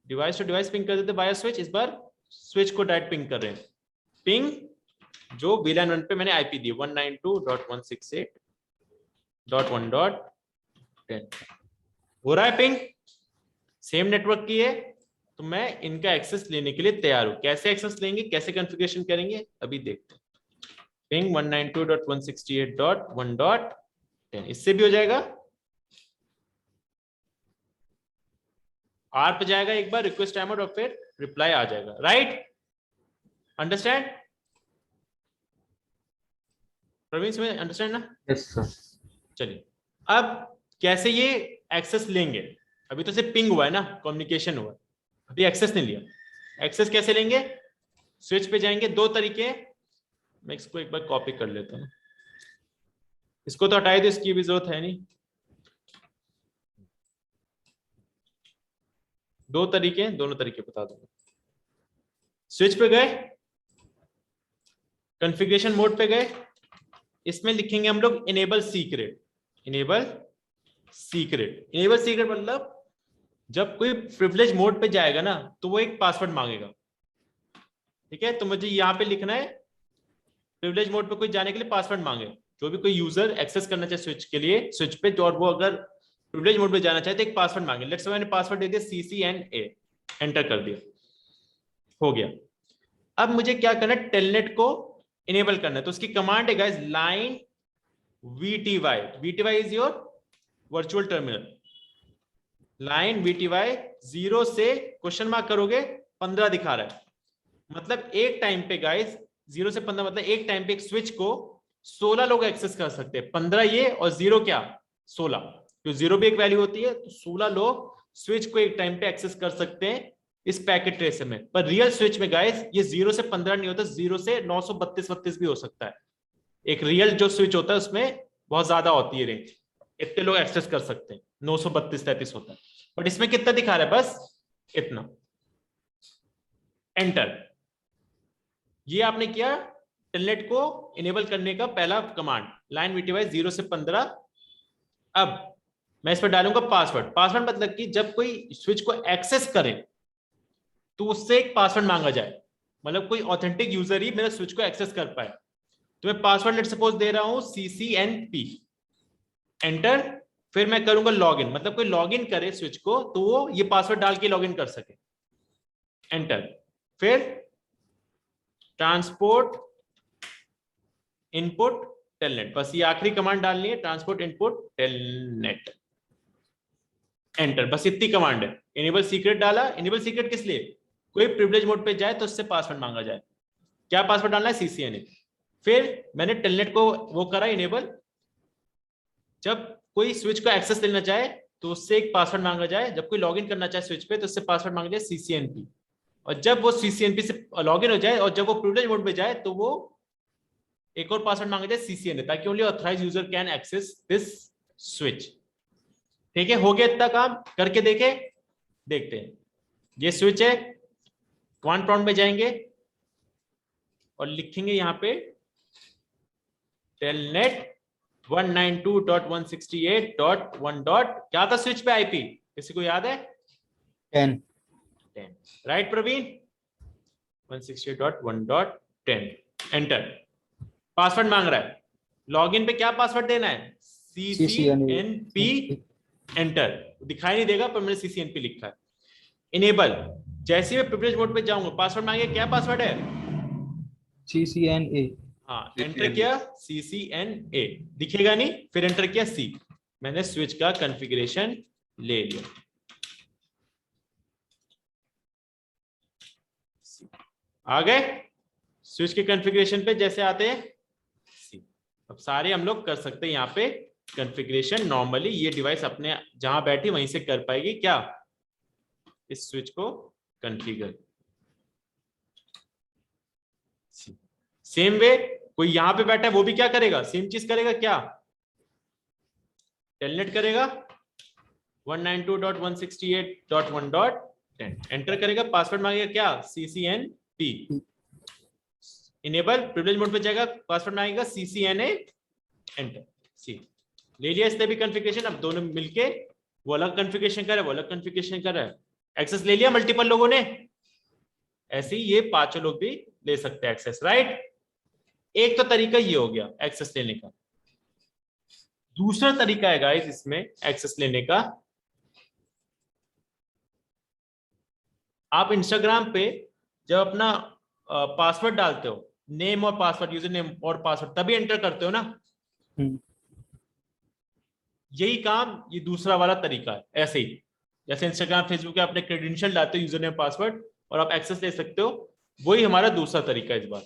device to device ping कर देते वाया स्विच। इस बार स्विच को डायरेक्ट पिंग कर रहे हैं। पिंग जो VLAN 1 पे मैंने आईपी दी 192.168.1.10 हो रहा है पिंग, सेम नेटवर्क की है। तो मैं इनका एक्सेस लेने के लिए तैयार हूं। कैसे एक्सेस लेंगे, कैसे कॉन्फ़िगरेशन करेंगे, अभी देखते हैं। पिंग 192.168.1.10 इससे भी हो जाएगा। आर पे जाएगा एक बार रिक्वेस्ट टाइमआउट और फिर रिप्लाई आ जाएगा, राइट। अंडरस्टैंड प्रवीण, समझ अंडरस्टैंड ना? Yes sir. चलिए अब कैसे ये एक्सेस लेंगे। अभी तो सिर्फ पिंग हुआ है ना, कम्युनिकेशन हुआ है, अभी एक्सेस नहीं लिया। एक्सेस कैसे लेंगे, स्विच पे जाएंगे। दो तरीके, मैं इसको एक बार कॉपी कर लेता हूँ, इसको तो हटाई दो, इसकी भी जरूरत है नहीं। दो तरीके, दोनों तरीके बता दूंगा। स्विच पे गए, कॉन्फ़िगरेशन मोड पे गए, इसमें लिखेंगे हम लोग enable secret. Enable secret, enable secret मतलब जब कोई प्रिविलेज मोड पे जाएगा ना तो वो एक पासवर्ड मांगेगा। ठीक है, तो मुझे यहाँ पे लिखना है प्रिविलेज मोड पे कोई जाने के लिए पासवर्ड मांगे। जो भी कोई यूजर एक्सेस करना चाहे स्विच के लिए, स्विच पे, और वो अगर प्रिविलेज मोड पे जाना चाहे तो एक पासवर्ड मांगे। लेट्स से मैंने पासवर्ड दे दिया CCNA, एंटर कर दिया, हो गया। अब मुझे क्या करना है, टेलनेट को इनेबल करना है। तो उसकी कमांड है guys line VTY। VTY is your virtual terminal. Line VTY 0 से क्वेश्चन मार्क करोगे 15 दिखा रहा है। मतलब एक टाइम पे गाइस 0 से 15 मतलब एक टाइम पे एक स्विच को 16 लोग एक्सेस कर सकते हैं। 15 ये और 0 क्या 16, तो 0 भी एक वैल्यू होती है, तो 16 लोग स्विच को एक टाइम पे एक्सेस कर सकते हैं इस पैकेट ट्रेसर में। पर रियल स्विच में गाइस ये 0 से 15 नहीं होता, 0 से 932 भी हो सकता है। एक रियल जो स्विच होता है उसमें बहुत ज्यादा होती है रेंज, इतने लोग एक्सेस कर सकते हैं, 932-33 होता है। बट इसमें कितना दिखा रहा है, बस इतना। एंटर, ये आपने किया टेलनेट को इनेबल करने का पहला कमांड, लाइन VTY 0 से 15। अब मैं इस पर डालूंगा पासवर्ड। पासवर्ड मतलब कि जब कोई स्विच को एक्सेस करे तो उससे एक पासवर्ड मांगा जाए, मतलब कोई ऑथेंटिक यूजर ही मेरे स्विच को एक्सेस कर पाए। तो मैं पासवर्ड लेट सपोज दे रहा हूं CCNP, एंटर। फिर मैं करूंगा लॉगिन, मतलब कोई लॉगिन करे स्विच को तो वो ये पासवर्ड डाल के लॉगिन कर सके, एंटर। फिर ट्रांसपोर्ट इनपुट टेलनेट, बस ये आखिरी कमांड डालनी है, ट्रांसपोर्ट इनपुट टेलनेट, एंटर। बस इतनी कमांड है। इनेबल सीक्रेट डाला। इनेबल सीक्रेट किस लिए, कोई प्रिविलेज मोड पे जाए तो उससे पासवर्ड मांगा जाए। क्या पासवर्ड डालना है, CCNA। फिर मैंने टेलनेट को वो करा इनेबल, जब कोई स्विच को एक्सेस लेना चाहे तो उससे एक पासवर्ड मांगा जाए, जब कोई लॉगिन करना चाहे स्विच पे तो उससे पासवर्ड मांगा जाए CCNP, और जब वो CCNP से लॉगिन हो जाए और जब वो प्रिविलेज मोड पे जाए तो वो एक और पासवर्ड मांगा जाए CCNA, ताकि only authorise user can access this switch. ठीक है, हो गया इतना काम, करके देखे, देखते हैं। ये स्विच है, कमांड प्रॉम्प्ट में जाएंगे और लिखेंगे यहाँ पे टेलनेट 192.168.1. क्या था स्विच पे आईपी, किसी को याद है? 10 राइट प्रवीण, 168.1.10। एंटर। पासवर्ड मांग रहा है, लॉगिन पे क्या पासवर्ड देना है? CCNP। एंटर। दिखाई नहीं देगा पर मैंने CCNP लिखा है। इनेबल, जैसे ही मैं प्रिविलेज मोड पे जाऊंगा पासवर्ड मांगे, क्या पासवर्ड है? CCNA। हाँ, एंटर किया CCNA, दिखेगा नहीं, फिर एंटर किया C। मैंने स्विच का कॉन्फ़िगरेशन ले लिया। आ गए स्विच के कॉन्फ़िगरेशन पे, जैसे आते हैं C। अब सारे हम लोग कर सकते हैं यहाँ पे कॉन्फ़िगरेशन। नॉर्मली ये डिवाइस अपने जहां बैठी वहीं से कर पाएगी क्या, इस स्विच को कॉन्फ़िगर। सेम वे कोई यहां पे बैठा है वो भी क्या करेगा, सेम चीज करेगा, क्या टेलनेट करेगा 192.168.1.10। एंटर करेगा, पासवर्ड मांगेगा क्या, CCNP। इनेबल, प्रिविलेज मोड पे जाएगा, पासवर्ड मांगेगा CCNA। एंटर। सी, ले लिया इसने भी कॉन्फ़िगरेशन। अब दोनों मिलके वो अलग कॉन्फ़िगरेशन कर रहा है, वो अलग कॉन्फ़िगरेशन कर रहा है। एक्सेस ले लिया मल्टीपल लोगों ने, ऐसे ही ये पांचों लोग भी ले सकते हैं एक्सेस, राइट। एक तो तरीका ये हो गया एक्सेस लेने का। दूसरा तरीका है गाइस इसमें एक्सेस लेने का, आप इंस्टाग्राम पे जब अपना पासवर्ड डालते हो, नेम और पासवर्ड, यूजर नेम और पासवर्ड, तभी एंटर करते हो ना। यही काम ये दूसरा वाला तरीका है। ऐसे ही जैसे इंस्टाग्राम फेसबुक पे अपने क्रेडेंशियल डालते हो, यूजर नेम पासवर्ड, और आप एक्सेस ले सकते हो, वही हमारा दूसरा तरीका है। इस बार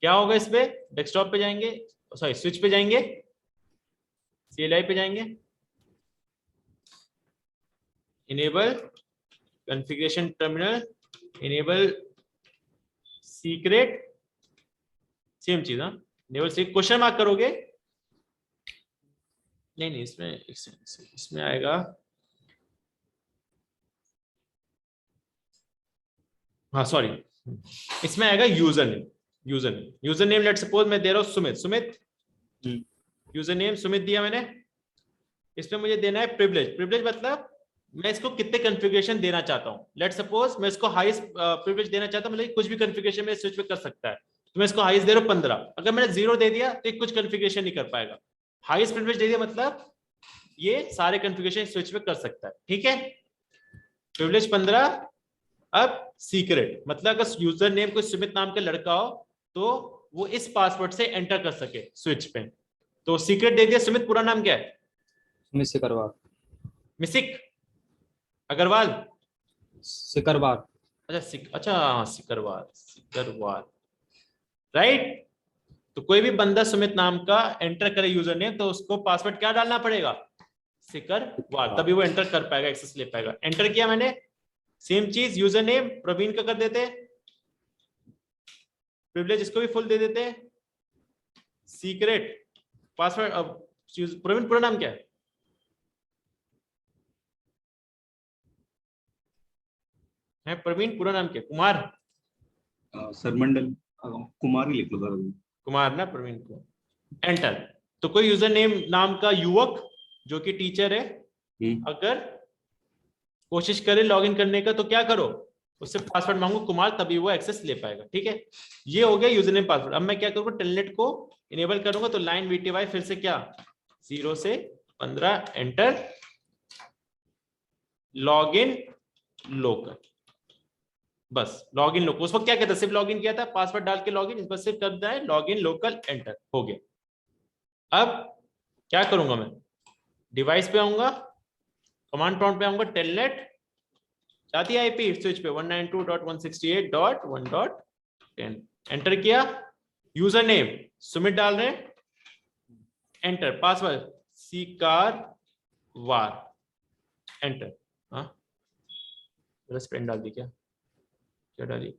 क्या होगा, इस पे डेस्कटॉप पे जाएंगे, सॉरी स्विच पे जाएंगे, CLI पे जाएंगे, enable configuration terminal, enable secret, same चीज। हाँ, इनेबल सीक्रेट क्वेश्चन मार्क करोगे, नहीं इसमें आएगा, हाँ सॉरी, इसमें आएगा user name. User name let suppose मैं दे रहा हूं सुमित। यूजर नेम सुमित दिया मैंने, इसमें मुझे देना है प्रिविलेज मतलब मैं इसको कितने कॉन्फ़िगरेशन देना चाहता हूं। लेट सपोज मैं इसको हाईएस्ट प्रिविलेज देना चाहता हूं, मतलब कुछ भी कॉन्फ़िगरेशन में स्विच पे कर सकता है, तो मैं इसको हाईएस्ट दे रहा हूं 15। अगर मैंने 0 दे दिया तो कुछ कॉन्फ़िगरेशन नहीं कर पाएगा। हाईएस्ट प्रिविलेज दे दिया मतलब ये सारे कॉन्फ़िगरेशन स्विच पे कर सकता है, ठीक है। प्रिविलेज 15। अब सीक्रेट मतलब अगर यूजर नेम कोई सुमित नाम का लड़का हो तो वो इस पासवर्ड से एंटर कर सके स्विच पे, तो सीक्रेट दे दिया। सुमित पूरा नाम क्या है? सिकरवार। मिसिक अग्रवाल, सिकरवार। अच्छा हाँ, सिकरवार, राइट। तो कोई भी बंदा सुमित नाम का एंटर करे यूजर नेम, तो उसको पासवर्ड क्या डालना पड़ेगा, सिकरवार, तभी वो एंटर कर पाएगा, एक्सेस ले पाएगा। एंटर किया मैंने, सेम चीज यूजर नेम प्रवीण का कर देते, प्रिविलेज इसको भी फुल दे देते, सीक्रेट पासवर्ड। अब प्रवीण पूरा नाम क्या है प्रवीण पूरा नाम क्या, कुमार? सरमंडल कुमार ही लिख लो सर। कुमार ना, प्रवीण को एंटर। तो कोई यूजर नेम नाम का युवक जो कि टीचर है, अगर कोशिश करे लॉगिन करने का, तो क्या करो, उससे पासवर्ड मांगो कुमार, तभी वो एक्सेस ले पाएगा, ठीक है। ये हो गया यूजर नेम पासवर्ड। अब मैं क्या करूंगा, टेलनेट को इनेबल करूंगा, तो लाइन VTY फिर से क्या 0 से 15, एंटर, लॉगिन लोकल, बस लॉगिन लोकल। उस वक्त क्या कहता है, सिर्फ लॉगिन किया था, पासवर्ड डाल के लॉगिन, इस पर सिर्फ कर दिया है लॉगिन लोकल, एंटर हो गया। अब क्या करूंगा मैं, डिवाइस पे आऊंगा, कमांड प्रॉम्प्ट पे आऊंगा, टेलनेट चाहती है आईपी स्विच पे 192.168.1.10, एंटर किया, यूजर नेम सुमित डाल रहे हैं, एंटर, पासवर्ड सिकारवार, एंटर। हाँ स्पेलिंग डाल दी, क्या डाली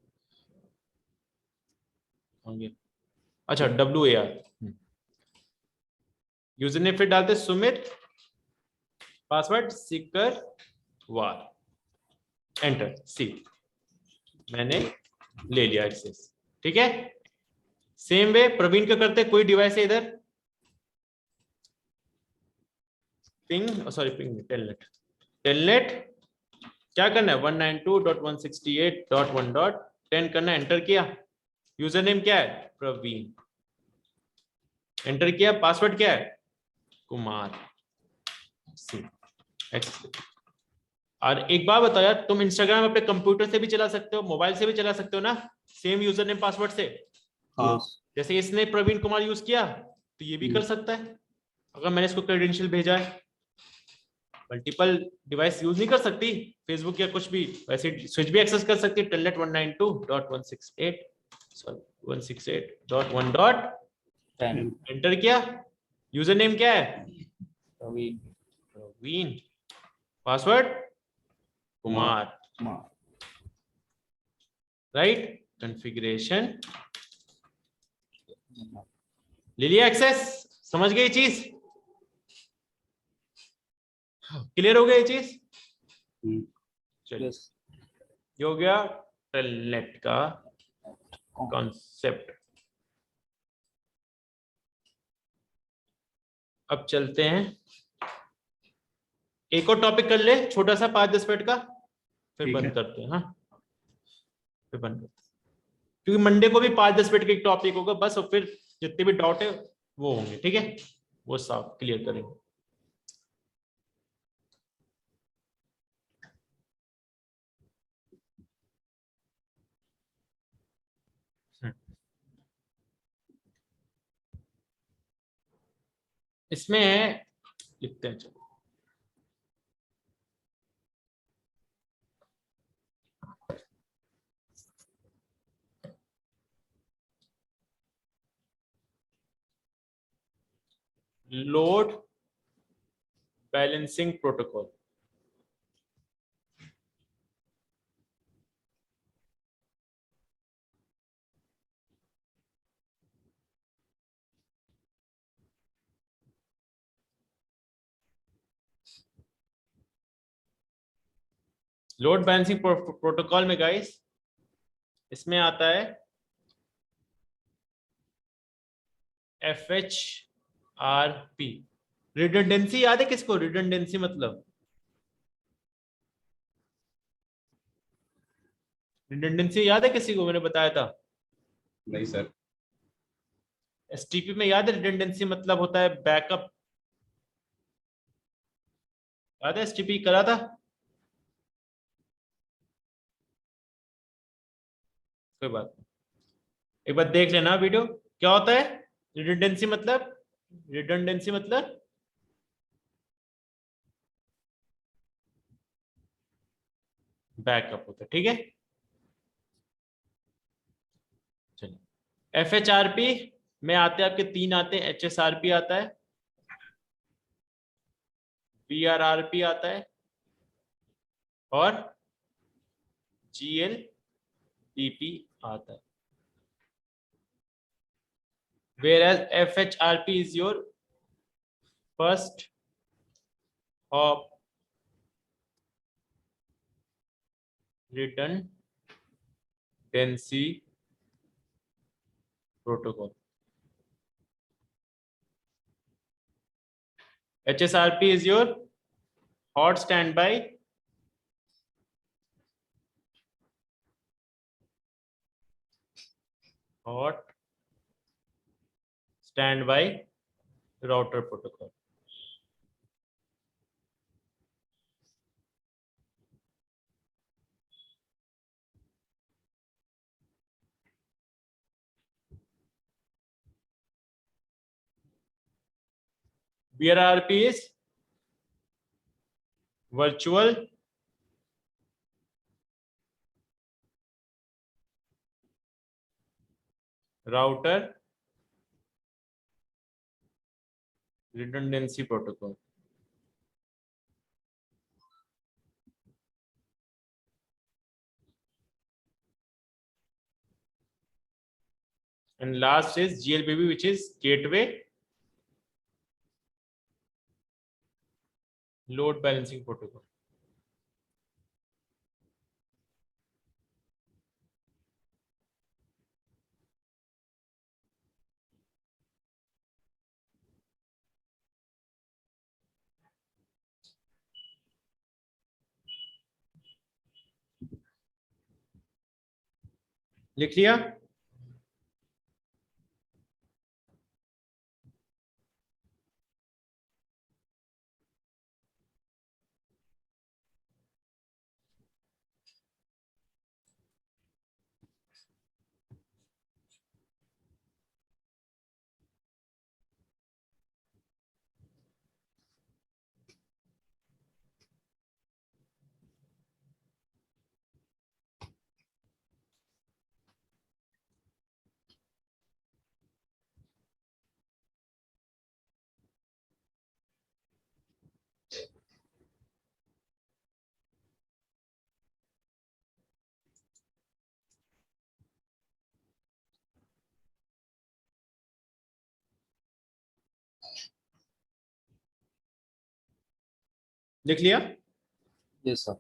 होंगे, अच्छा WAR, यूजर नेम फिर डालते सुमित, पासवर्ड सीकर वार, एंटर। सी मैंने ले लिया एक्सेस, ठीक है। सेम वे प्रवीण का करते, कोई डिवाइस है इधर, ping sorry ping telnet, telnet क्या करना है 192.168.1.10 करना है, एंटर किया। यूजर नेम क्या है प्रवीण, एंटर किया। पासवर्ड क्या है कुमार सी। और एक बार बताओ यार, तुम इंस्टाग्राम अपने कंप्यूटर से भी चला सकते हो, मोबाइल से भी चला सकते हो ना, सेम यूजर नेम पासवर्ड से। हाँ Yes. जैसे इसने प्रवीण कुमार यूज किया तो ये भी कर सकता है। अगर मैंने इसको क्रेडेंशियल भेजा है, मल्टीपल डिवाइस यूज नहीं कर सकती, फेसबुक या कुछ भी, वैसे स्विच भी एक्सेस कर सकती है। Telnet 192.168 sorry 168.1. 10 एंटर किया। यूजर नेम क्या है Praveen Praveen, password Kumar, Kumar. Right. Configuration ले लिया एक्सेस, समझ गए चीज, क्लियर हो गया ये चीज। चलिए Yes. ये हो गया टेलनेट का कॉन्सेप्ट। अब चलते हैं, एक और टॉपिक कर ले छोटा सा 5-10 मिनट का, फिर ठीक बंद है। करते हैं। हाँ फिर बंद करते हैं, क्योंकि मंडे को भी 5-10 मिनट का एक टॉपिक होगा बस, और फिर जितने भी डाउट है वो होंगे, ठीक है, वो साफ क्लियर करेंगे। इसमें लिखते हैं, चलो load balancing protocol. Load balancing protocol में गाइस, इसमें आता है FHRP। रिडंडेंसी याद है किसको, रिडंडेंसी मतलब, रिडंडेंसी याद है किसी को, मैंने बताया था नहीं सर। STP में, याद है रिडंडेंसी मतलब होता है बैकअप, याद है STP करा था। कोई बात नहीं, एक बार देख लेना वीडियो, क्या होता है रिडंडेंसी मतलब, रिडंडेंसी मतलब बैकअप होता है, ठीक है। चलिए FHRP में आते हैं आपके 3 आते हैं, HSRP आता है, BRRP आता है, और GLDP आता है। Whereas FHRP is your first hop redundancy protocol. HSRP is your hot standby router protocol. BRRP is virtual router redundancy protocol. and last is GLBP, which is Gateway Load Balancing Protocol. लिख लिया? लिख लिया? Yes sir.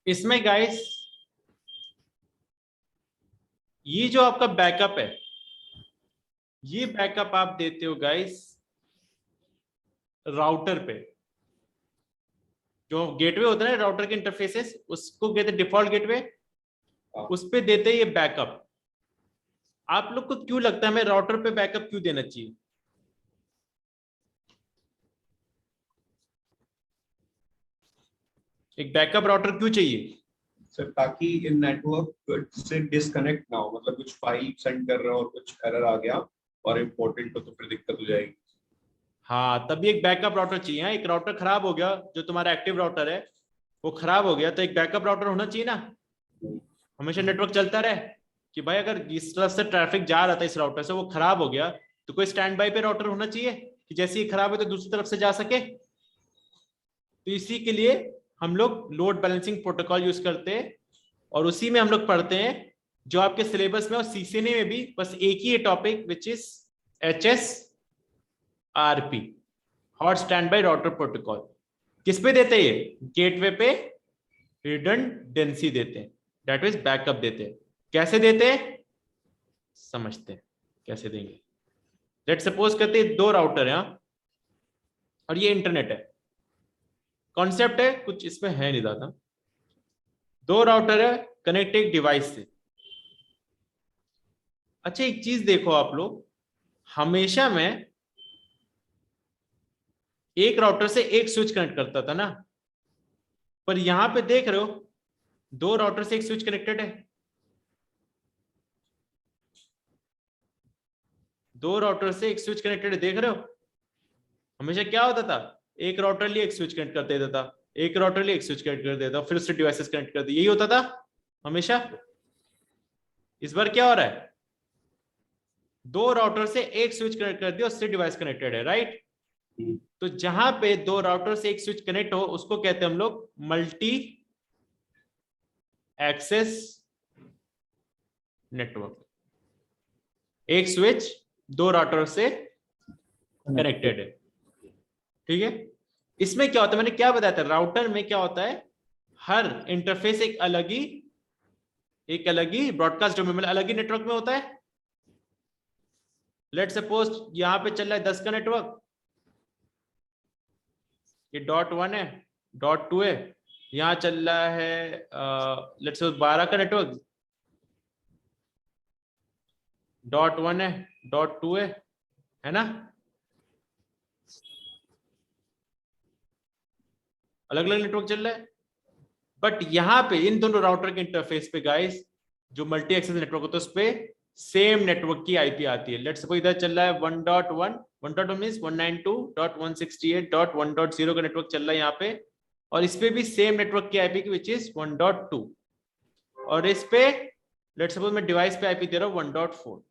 इसमें guys ये जो आपका backup है, ये बैकअप आप देते हो गाइस राउटर पे। जो गेटवे होता है ना राउटर के इंटरफेसेस, उसको कहते हैं डिफॉल्ट गेटवे, उस पे देते हैं ये बैकअप। आप लोग को क्यों लगता है हमें राउटर पे बैकअप क्यों देना चाहिए? एक बैकअप राउटर क्यों चाहिए? सर ताकि इन नेटवर्क से डिस्कनेक्ट ना हो, मतलब कुछ फाइल सेंड कर रहे हो और कुछ एरर आ गया और इम्पोर्टेंट हो तो फिर दिक्कत हो जाएगी। हाँ, तभी एक बैकअप राउटर चाहिए। हाँ, एक राउटर खराब हो गया, जो तुम्हारा एक्टिव राउटर है वो खराब हो गया, तो एक बैकअप राउटर होना चाहिए ना, हमेशा नेटवर्क चलता रहे कि भाई अगर इस तरफ से ट्रैफिक जा रहा था इस राउटर से, वो खराब हो गया, तो कोई स्टैंड बाय पे राउटर होना चाहिए कि जैसे ही खराब है तो दूसरी तरफ से जा सके। तो इसी के लिए हम लोग लोड बैलेंसिंग प्रोटोकॉल यूज करते हैं, और उसी में हम लोग पढ़ते हैं जो आपके सिलेबस में और सीसीएनए में भी बस एक ही topic, which is HSRP, hot standby router protocol. किस पे देते हैं ये? गेटवे पे रिडंडेंसी देते हैं, दैट मींस बैकअप देते हैं। कैसे देते हैं समझते हैं, कैसे देंगे। लेट सपोज करते हैं दो राउटर है और ये इंटरनेट है, कॉन्सेप्ट है कुछ इसमें है नहीं ज्यादा। दो राउटर है कनेक्ट एक डिवाइस से। अच्छा एक चीज देखो आप लोग, हमेशा मैं एक राउटर से एक स्विच कनेक्ट करता था ना, पर यहां पे देख रहे हो दो राउटर से एक स्विच कनेक्टेड है। दो राउटर से एक स्विच कनेक्टेड है, देख रहे हो। हमेशा क्या होता था, एक राउटर लिए एक स्विच कनेक्ट कर देता था, एक राउटर लिए एक स्विच कनेक्ट कर देता, फिर उससे डिवाइसेस कनेक्ट कर दिए, यही होता था हमेशा। इस बार क्या हो रहा है, दो राउटर से एक स्विच कनेक्ट कर दिया, उससे डिवाइस कनेक्टेड है, राइट। तो जहां पे दो राउटर से एक स्विच कनेक्ट हो उसको कहते हैं हम लोग मल्टी एक्सेस नेटवर्क। एक स्विच दो राउटर से कनेक्टेड है, ठीक है। इसमें क्या होता है, मैंने क्या बताया था, राउटर में क्या होता है, हर इंटरफेस एक अलग ही ब्रॉडकास्ट डोमेन में अलग ही नेटवर्क में होता है। लेट सपोज यहां पे चल रहा है 10 का नेटवर्क, ये .1 है, .2 है, यहां चल रहा है लेट सपोज 12 का नेटवर्क, .1 है, .2 है ना, अलग अलग नेटवर्क चल रहा है। बट यहां पे इन दोनों राउटर के इंटरफेस पे गाइस, जो मल्टी एक्सेस नेटवर्क होता है उस पे सेम नेटवर्क की आईपी आती है। लेट्स सपोज इधर चल रहा है 1.1 मींस 192.168.1.0 का नेटवर्क चल रहा है यहाँ पे, और इस पे भी सेम नेटवर्क की आईपी की विच इज 1.2, और इस पे लेट्स सपोज मैं डिवाइस पे आईपी दे रहा हूँ 1.4,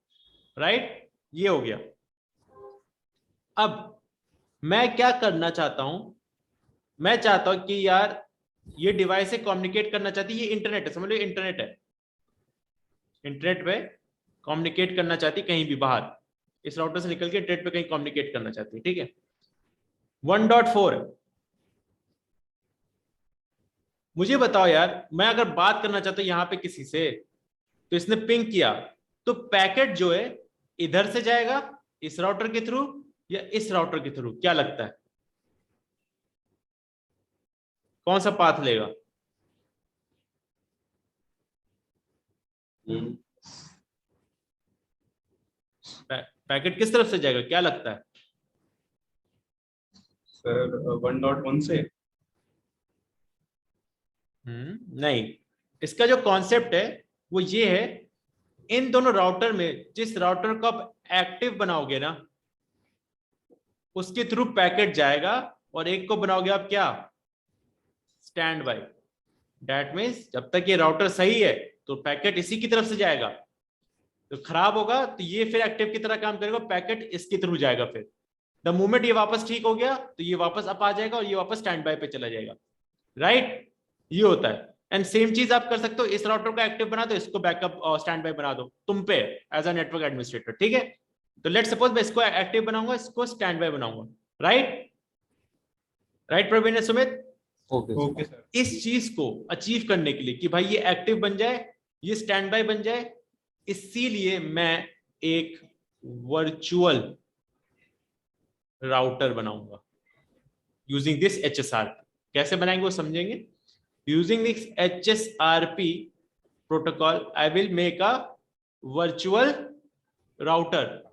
राइट। ये हो गया। अब मैं क्या करना चाहता हूं, मैं चाहता हूं कि यार ये डिवाइस से कम्युनिकेट करना चाहती है, ये इंटरनेट है, समझ लो इंटरनेट है, इंटरनेट पे कम्युनिकेट करना चाहती कहीं भी बाहर, इस राउटर से निकल के इंटरनेट पे कहीं कम्युनिकेट करना चाहती है, ठीक है। 1.4 मुझे बताओ यार, मैं अगर बात करना चाहता हूं यहां पे किसी से, तो इसने पिंग किया, तो पैकेट जो है इधर से जाएगा इस राउटर के थ्रू या इस राउटर के थ्रू, क्या लगता है कौन सा पाथ लेगा? पैकेट किस तरफ से जाएगा, क्या लगता है? सर 1.1 से। नहीं, इसका जो कॉन्सेप्ट है वो ये है, इन दोनों राउटर में जिस राउटर को आप एक्टिव बनाओगे ना उसके थ्रू पैकेट जाएगा, और एक को बनाओगे आप क्या, स्टैंड बाय। दैट मीन्स जब तक ये राउटर सही है तो पैकेट इसी की तरफ से जाएगा, तो खराब होगा तो ये फिर एक्टिव की तरह काम करेगा, पैकेट इसके थ्रू जाएगा, फिर द मोमेंट ये वापस ठीक हो गया तो ये वापस अप आ जाएगा और ये वापस स्टैंड बाय पे चला जाएगा, राइट? ये होता है। एंड सेम चीज आप कर सकते हो, इस राउटर को एक्टिव बना दो, इसको बैकअप और स्टैंड बाय बना दो तुम पे एज अ नेटवर्क एडमिनिस्ट्रेटर, ठीक है। तो लेट सपोज मैं इसको एक्टिव बनाऊंगा, इसको स्टैंड बाय बनाऊंगा, right? Right Praveen Sumit? Okay sir. इस चीज को अचीव करने के लिए कि भाई ये एक्टिव बन जाए, ये स्टैंड बाय बन जाए, इसीलिए मैं एक वर्चुअल राउटर बनाऊंगा यूजिंग दिस HSRP। कैसे बनाएंगे वो समझेंगे। Using this HSRP protocol I will make a virtual router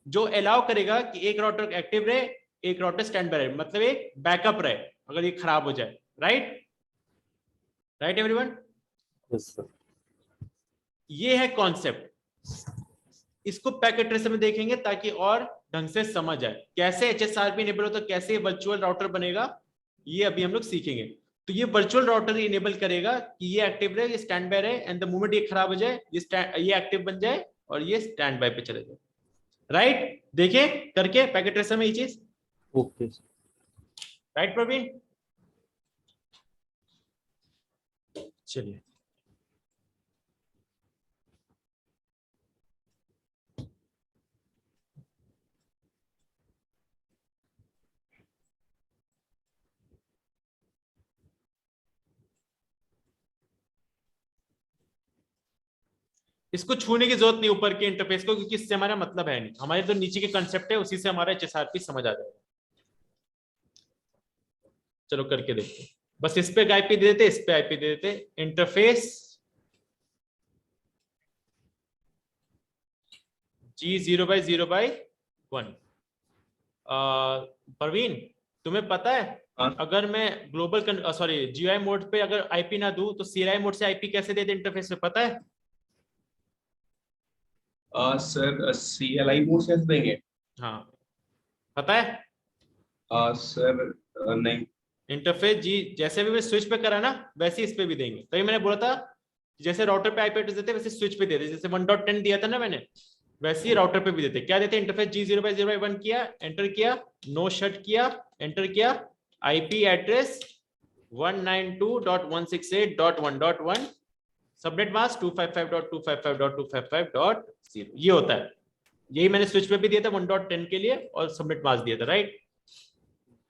जो अलाउ करेगा कि एक राउटर एक्टिव रहे, एक राउटर स्टैंड बाय रहे, मतलब एक बैकअप रहे अगर ये खराब हो जाए, right? Right everyone? Yes sir. ये है कॉन्सेप्ट, इसको पैकेट ट्रेसर में देखेंगे ताकि और ढंग से समझ आए कैसे HSRP इनेबल होता है, कैसे वर्चुअल राउटर बनेगा, ये अभी हम लोग सीखेंगे। तो ये वर्चुअल राउटर इनेबल करेगा कि ये एक्टिव रहे, ये स्टैंड बाय रहे, एंड द मोमेंट ये खराब हो जाए ये एक्टिव बन जाए और ये स्टैंड बाय पे चले जाए, राइट? देखिए करके पैकेट ट्रेसर में ये चीज, ओके राइट प्रवीण? चलिए इसको छूने की जरूरत नहीं ऊपर के इंटरफेस को, क्योंकि इससे हमारा मतलब है नहीं, हमारे जो नीचे के कंसेप्ट है उसी से हमारा HSRP समझ आ जाएगा। चलो करके देखते हैं, बस इस पे आईपी दे देते, इस पे आईपी दे देते, इंटरफेस G0/0/1। परवीन तुम्हें पता है हाँ। अगर मैं ग्लोबल सॉरी GUI मोड पे अगर आईपी ना दूं तो CLI मोड से आईपी कैसे दे दे इंटरफेस पे, पता है? सर CLI मोड से देंगे? हाँ पता है। सर नहीं। इंटरफेस जी जैसे भी मैं स्विच पे करा ना वैसे इस पे भी देंगे, तभी मैंने बोला था जैसे राउटर पे आईपी एड्रेस देते वैसे स्विच पे देते, जैसे 1.10 दिया था ना मैंने, वैसे ही राउटर पे भी देते। क्या देते? इंटरफेस G0/0/1 किया, एंटर किया, नो शट किया, एंटर किया, आईपी एड्रेस 192.168.1.1, सबनेट मास्क 255.255.255.0, ये होता है। यही मैंने स्विच पे भी दिया था 1.10 के लिए और सबनेट मास्क दिया था, राइट?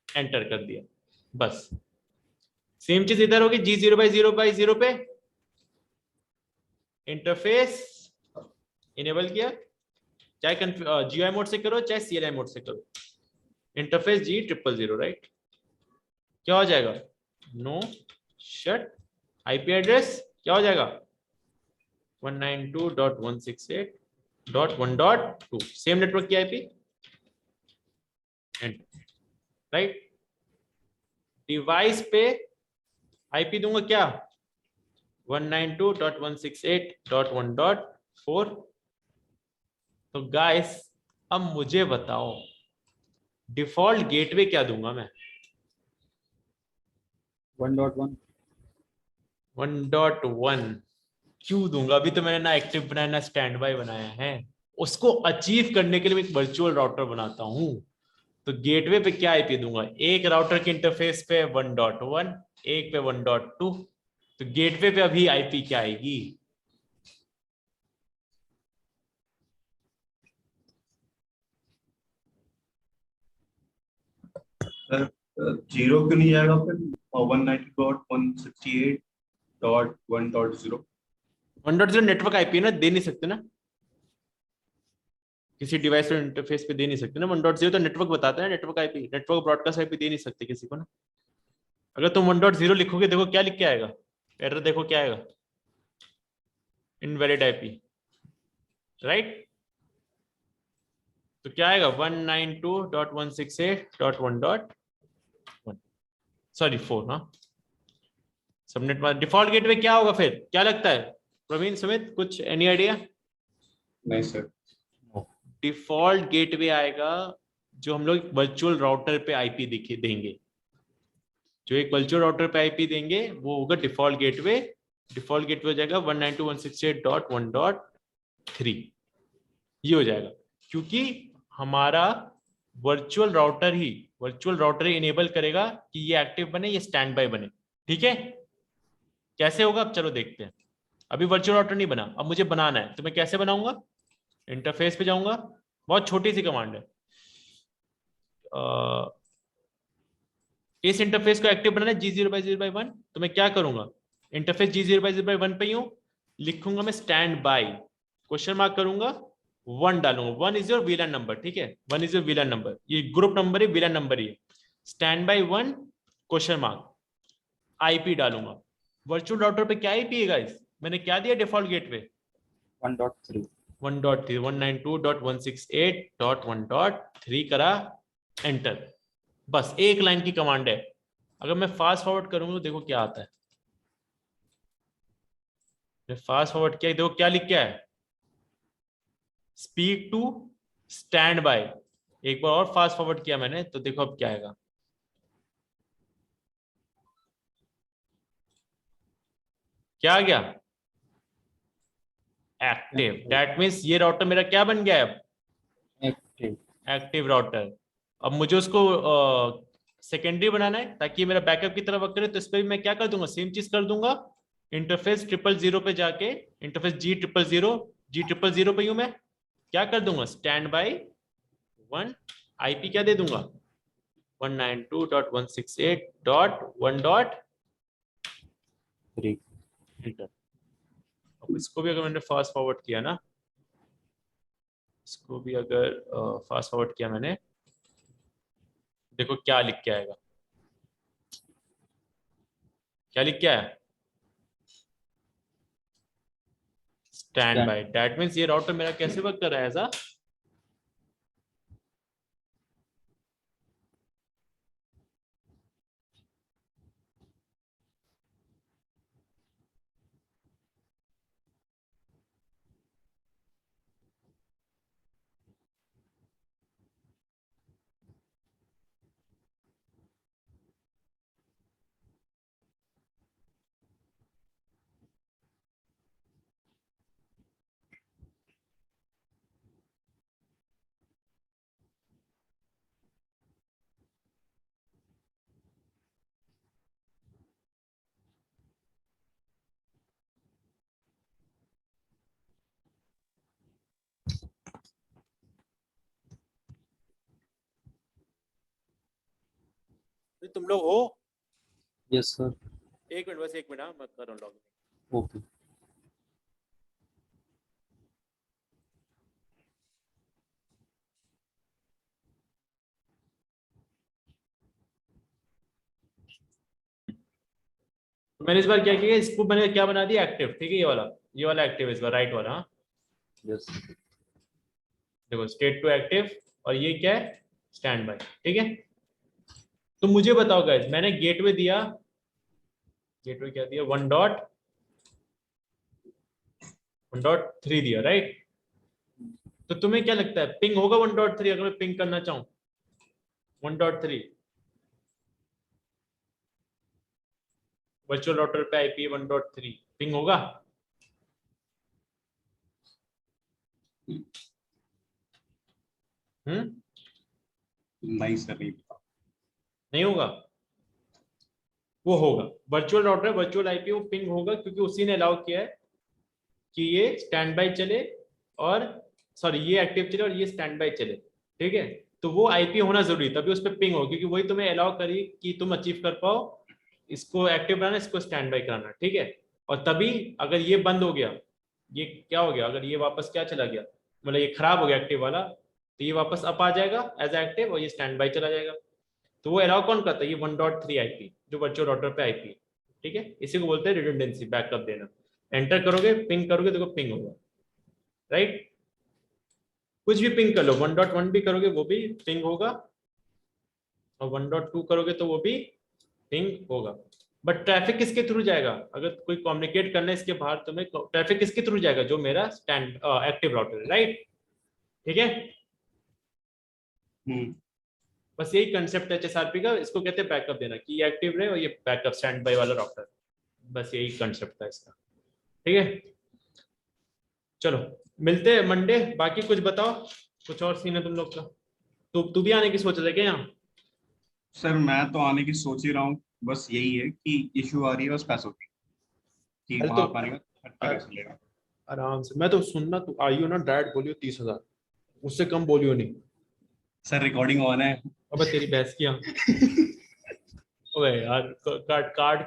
एंटर कर दिया, बस सेम चीज इधर होगी G0/0/0 पे, इंटरफेस इनेबल किया, चाहे GUI मोड से करो चाहे CLI मोड से करो, इंटरफेस G000, राइट? क्या हो जाएगा? नो शट, आईपी एड्रेस क्या हो जाएगा? 192.168.1.2, सेम नेटवर्क की आईपी, राइट? डिवाइस पे आईपी दूंगा क्या? 192.168.1.4। तो गाइस अब मुझे बताओ डिफॉल्ट गेटवे क्या दूंगा मैं? 1.1 1.1 क्यों दूंगा? अभी तो मैंने ना एक्टिव बनाया ना स्टैंड बाय बनाया है, उसको अचीव करने के लिए मैं एक वर्चुअल राउटर बनाता हूं तो गेटवे पे क्या आईपी दूंगा, एक राउटर के इंटरफेस पे 1.1, एक पे 1.2, तो गेटवे पे अभी आईपी क्या आएगी? सर 0 क्यों नहीं जाएगा फिर? 190.168.1.0। 1.0 नेटवर्क आईपी ना, दे नहीं सकते ना, किसी डिवाइस पे इंटरफेस पे दे नहीं सकते ना। 1.0 तो नेटवर्क बताता है, network IP, network broadcast IP दे नहीं सकते किसी को ना। अगर तुम 1.0 लिखोगे, देखो क्या लिख के आएगा, एरर देखो क्या आएगा, इनवैलिड आईपी, राइट। तो क्या आएगा 192.168.1.1, सॉरी 4 ना। सबनेट मास्क डिफॉल्ट गेटवे क्या होगा फिर, क्या लगता है प्रवीण सुमित, कुछ एनी आइडिया? नहीं सर। डिफॉल्ट गेटवे आएगा जो हम लोग वर्चुअल राउटर पे आईपी दिखे देंगे, जो एक वर्चुअल राउटर पे आईपी देंगे वो होगा डिफॉल्ट गेटवे। डिफॉल्ट गेटवे हो जाएगा 192.168.1.3, ये हो जाएगा, क्योंकि हमारा वर्चुअल राउटर ही इनेबल करेगा कि ये एक्टिव बने, ये स्टैंड बाय बने। ठीक है, कैसे होगा अब चलो देखते हैं। अभी वर्चुअल राउटर नहीं बना, अब मुझे बनाना है, तो मैं कैसे बनाऊंगा? इंटरफेस पे जाऊंगा, बहुत छोटी सी कमांड है। इस इंटरफेस को एक्टिव बनाना है G0/0/1, तो मैं क्या करूंगा, इंटरफेस G0/0/1 पे ही हूं, लिखूंगा मैं स्टैंड बाय, क्वेश्चन मार्क करूंगा, 1 डालूंगा, 1 इज योर वीलैन नंबर, ठीक है, 1 इज योर वीलैन नंबर, ये ग्रुप नंबर है, वीलैन नंबर ही है, stand by 1 question mark, IP डालूंगा। वर्चुअल राउटर पे क्या आईपी है गाइस, मैंने क्या दिया डिफॉल्ट गेटवे 1.3 1.3, 192.168.1.3 करा, एंटर। बस एक लाइन की कमांड है। अगर मैं फास्ट फॉरवर्ड करूंगा तो देखो क्या आता है, फास्ट फॉरवर्ड किया, देखो क्या लिख के है, स्पीक टू स्टैंड बाय। एक बार और फास्ट फॉरवर्ड किया मैंने, तो देखो अब क्या आएगा, क्या आ गया, एक्टिव। दैट मीन्स ये राउटर मेरा क्या बन गया है अब, एक्टिव। Active router. अब मुझे उसको सेकेंडरी बनाना है ताकि ये मेरा बैकअप की तरह वर्क करे, तो इस पर भी मैं क्या कर दूंगा, सेम चीज कर दूंगा, इंटरफेस 000 पे जाके, इंटरफेस G000 पे हूं मैं, क्या कर दूंगा, स्टैंड बाय 1, आईपी क्या दे दूंगा 192.168.1.3। 3 अब इसको भी अगर मैंने फास्ट फॉरवर्ड किया ना, इसको भी अगर फास्ट फॉरवर्ड किया मैंने, देखो क्या लिख के आएगा, क्या लिख के आया, स्टैंड बाय। दैट मीन्स ये राउटर मेरा कैसे वर्क कर रहा है, ऐसा तुम लोग हो? Yes sir. एक मिनट बस, एक मिनट, हाँ मैं कर रहा हूँ लॉगिन। ओके। तो मैंने इस बार क्या किया, इसको मैंने क्या बना दिया, एक्टिव, ठीक है, ये वाला एक्टिव, इस बार राइट वाला, हाँ यस। देखो स्टेट टू एक्टिव, और ये क्या है, स्टैंड बाय, ठीक है। तो मुझे बताओ गाइस, मैंने गेटवे दिया, गेटवे क्या दिया, 1.3 दिया, राइट। तो तुम्हें क्या लगता है पिंग होगा 1.3, अगर मैं पिंग करना चाहूं 1.3, वर्चुअल राउटर पे आईपी 1.3, पिंग होगा? हम्म नहीं सर, नहीं पता। नहीं होगा, वो होगा। वर्चुअल राउटर, वर्चुअल आईपी, वो पिंग होगा क्योंकि उसी ने अलाउ किया है कि ये स्टैंड बाय चले और सॉरी ये एक्टिव चले और ये स्टैंड बाय चले, ठीक है। तो वो आईपी होना जरूरी है, तभी उस पर पिंग हो, क्योंकि वही तुम्हें अलाउ करी कि तुम अचीव कर पाओ इसको एक्टिव कराना, इसको स्टैंड बाय कराना, ठीक है। और तभी अगर ये बंद हो गया, ये क्या हो गया, अगर ये वापस क्या चला गया, मतलब ये खराब हो गया एक्टिव वाला, तो ये वापस अप आ जाएगा एज एक्टिव और ये स्टैंड बाय चला जाएगा। तो वो अलाउ कौन करता है, ये 1.3 आईपी जो वर्चुअल राउटर पे आईपी है, ठीक है। इसी को बोलते हैं रिडंडेंसी, बैकअप देना। एंटर करोगे, पिंग करोगे तो पिंग होगा, राइट। कुछ भी पिंग कर लो, 1.1 भी करोगे वो भी पिंग होगा, और 1.2 करोगे तो वो भी पिंग होगा। बट ट्रैफिक किसके थ्रू जाएगा, अगर कोई कम्युनिकेट करना है इसके बाहर, तुम्हें ट्रैफिक किसके थ्रू जाएगा, जो मेरा स्टैंड एक्टिव राउटर है, राइट, ठीक है। बस यही कंसेप्ट है एचएसआरपी का, इसको कहते हैं बैकअप देना, कि ये एक्टिव रहे और ये बैकअप स्टैंड बाय वाला राउटर, बस यही कंसेप्ट था इसका, ठीक है। चलो मिलते हैं मंडे, बाकी कुछ बताओ, कुछ और सीन है तुम लोग का। तू भी आने की सोच रहे क्या यहाँ? सर मैं तो आने की सोच ही रहा हूँ, बस यही है कि इशू आ रही है बस पैसों की, कि अरे वहां तो पाने का खर्चा कैसे चलेगा। आराम से, मैं तो सुनना, तू आइयो ना, डायरेक्ट बोलियो 30,000, उससे कम बोलियो नहीं। सर रिकॉर्डिंग ऑन है। अबे तेरी बहस किया। अबे यार, कार्ड कार्ड के